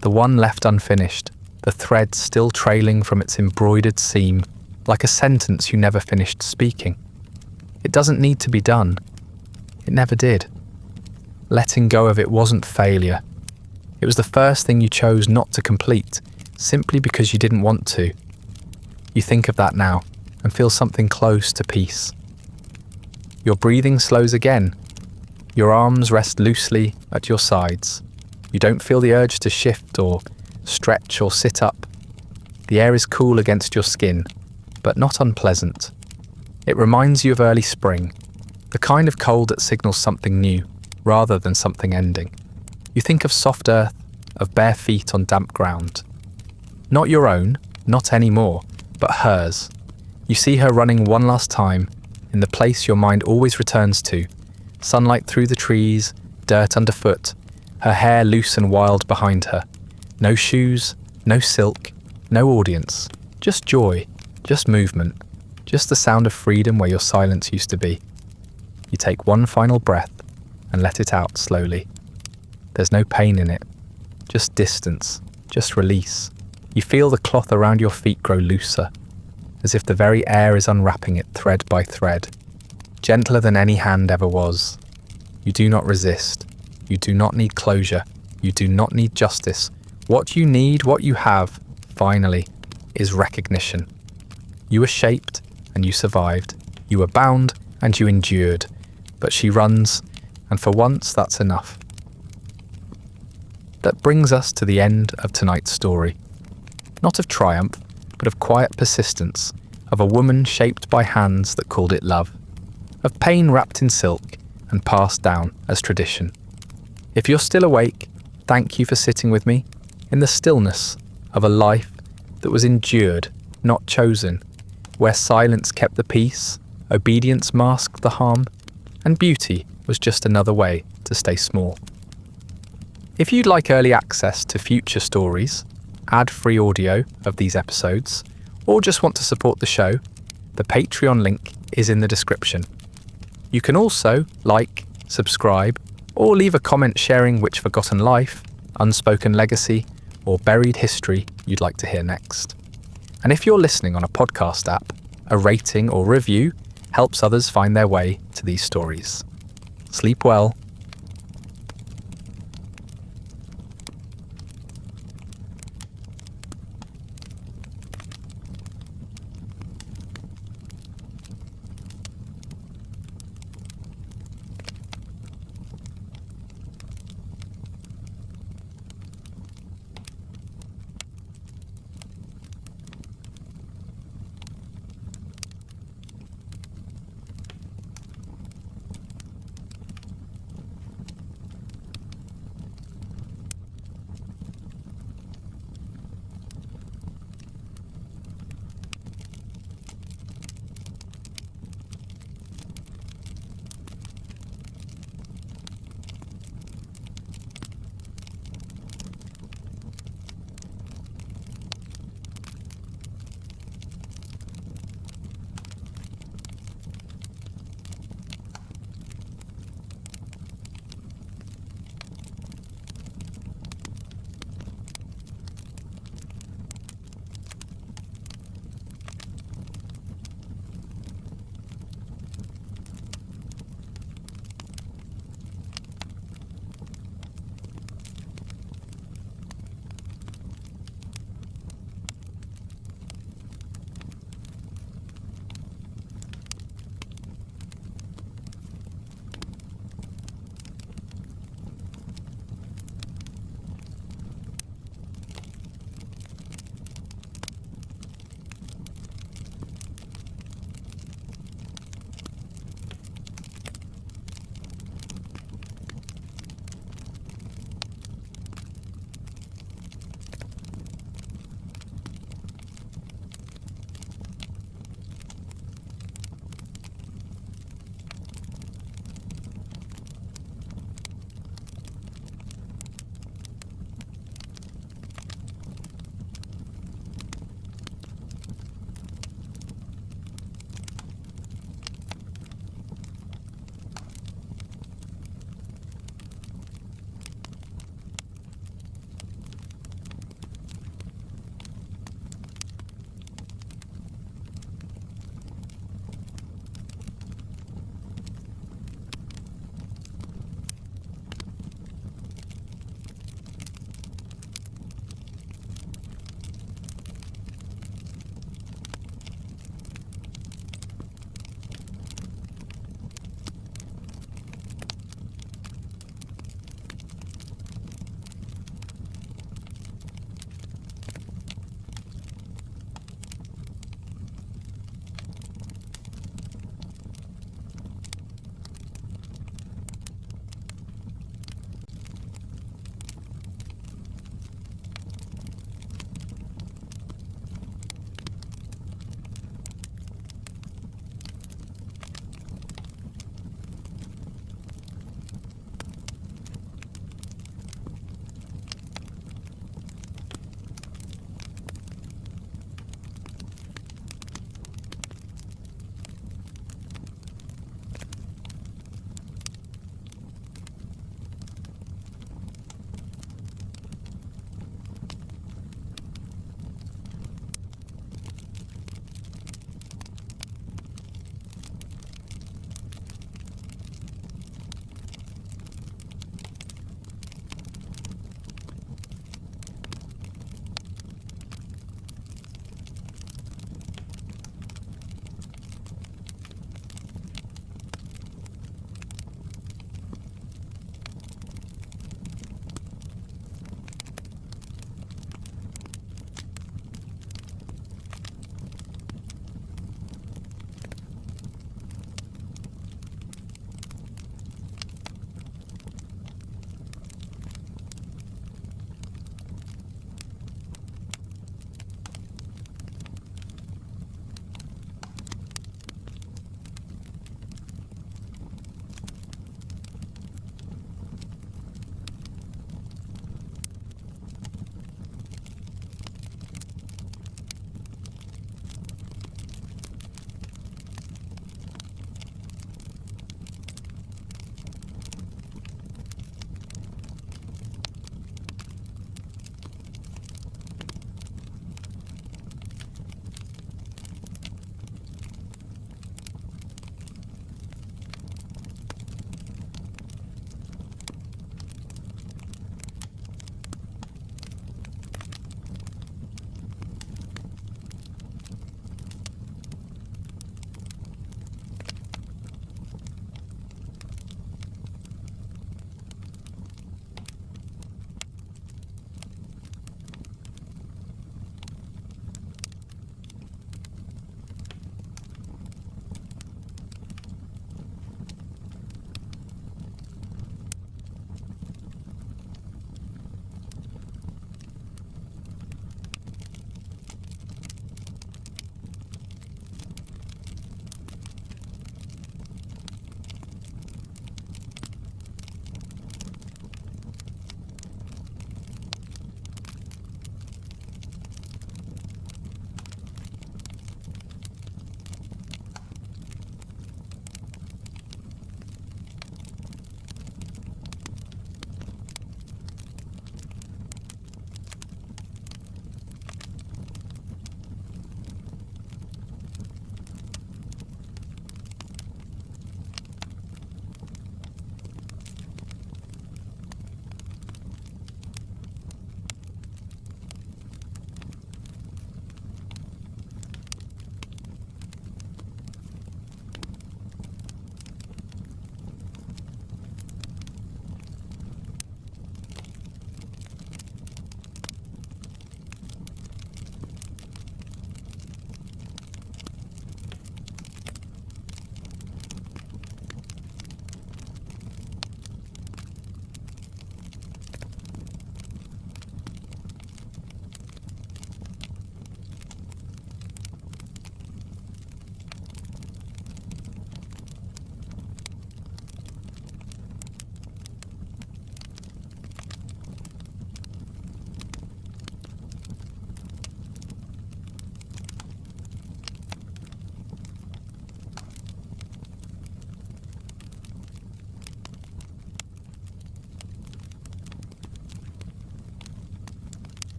the one left unfinished, the thread still trailing from its embroidered seam, like a sentence you never finished speaking. It doesn't need to be done. It never did. Letting go of it wasn't failure. It was the first thing you chose not to complete, simply because you didn't want to. You think of that now, and feel something close to peace. Your breathing slows again. Your arms rest loosely at your sides. You don't feel the urge to shift or stretch or sit up. The air is cool against your skin, but not unpleasant. It reminds you of early spring, the kind of cold that signals something new, rather than something ending. You think of soft earth, of bare feet on damp ground. Not your own, not anymore, but hers. You see her running one last time, in the place your mind always returns to, sunlight through the trees, dirt underfoot, her hair loose and wild behind her. No shoes, no silk, no audience, just joy, just movement, just the sound of freedom where your silence used to be. You take one final breath and let it out slowly. There's no pain in it, just distance, just release. You feel the cloth around your feet grow looser, as if the very air is unwrapping it thread by thread. gentler than any hand ever was. You do not resist. You do not need closure. You do not need justice. What you need, what you have, finally, is recognition. You were shaped and you survived. You were bound and you endured. But she runs, and for once that's enough. That brings us to the end of tonight's story. Not of triumph, but of quiet persistence, of a woman shaped by hands that called it love, of pain wrapped in silk and passed down as tradition. If you're still awake, thank you for sitting with me in the stillness of a life that was endured, not chosen, where silence kept the peace, obedience masked the harm, and beauty was just another way to stay small. If you'd like early access to future stories, ad-free audio of these episodes, or just want to support the show, the Patreon link is in the description. You can also like, subscribe, or leave a comment sharing which forgotten life, unspoken legacy, or buried history you'd like to hear next. And if you're listening on a podcast app, a rating or review helps others find their way to these stories. Sleep well,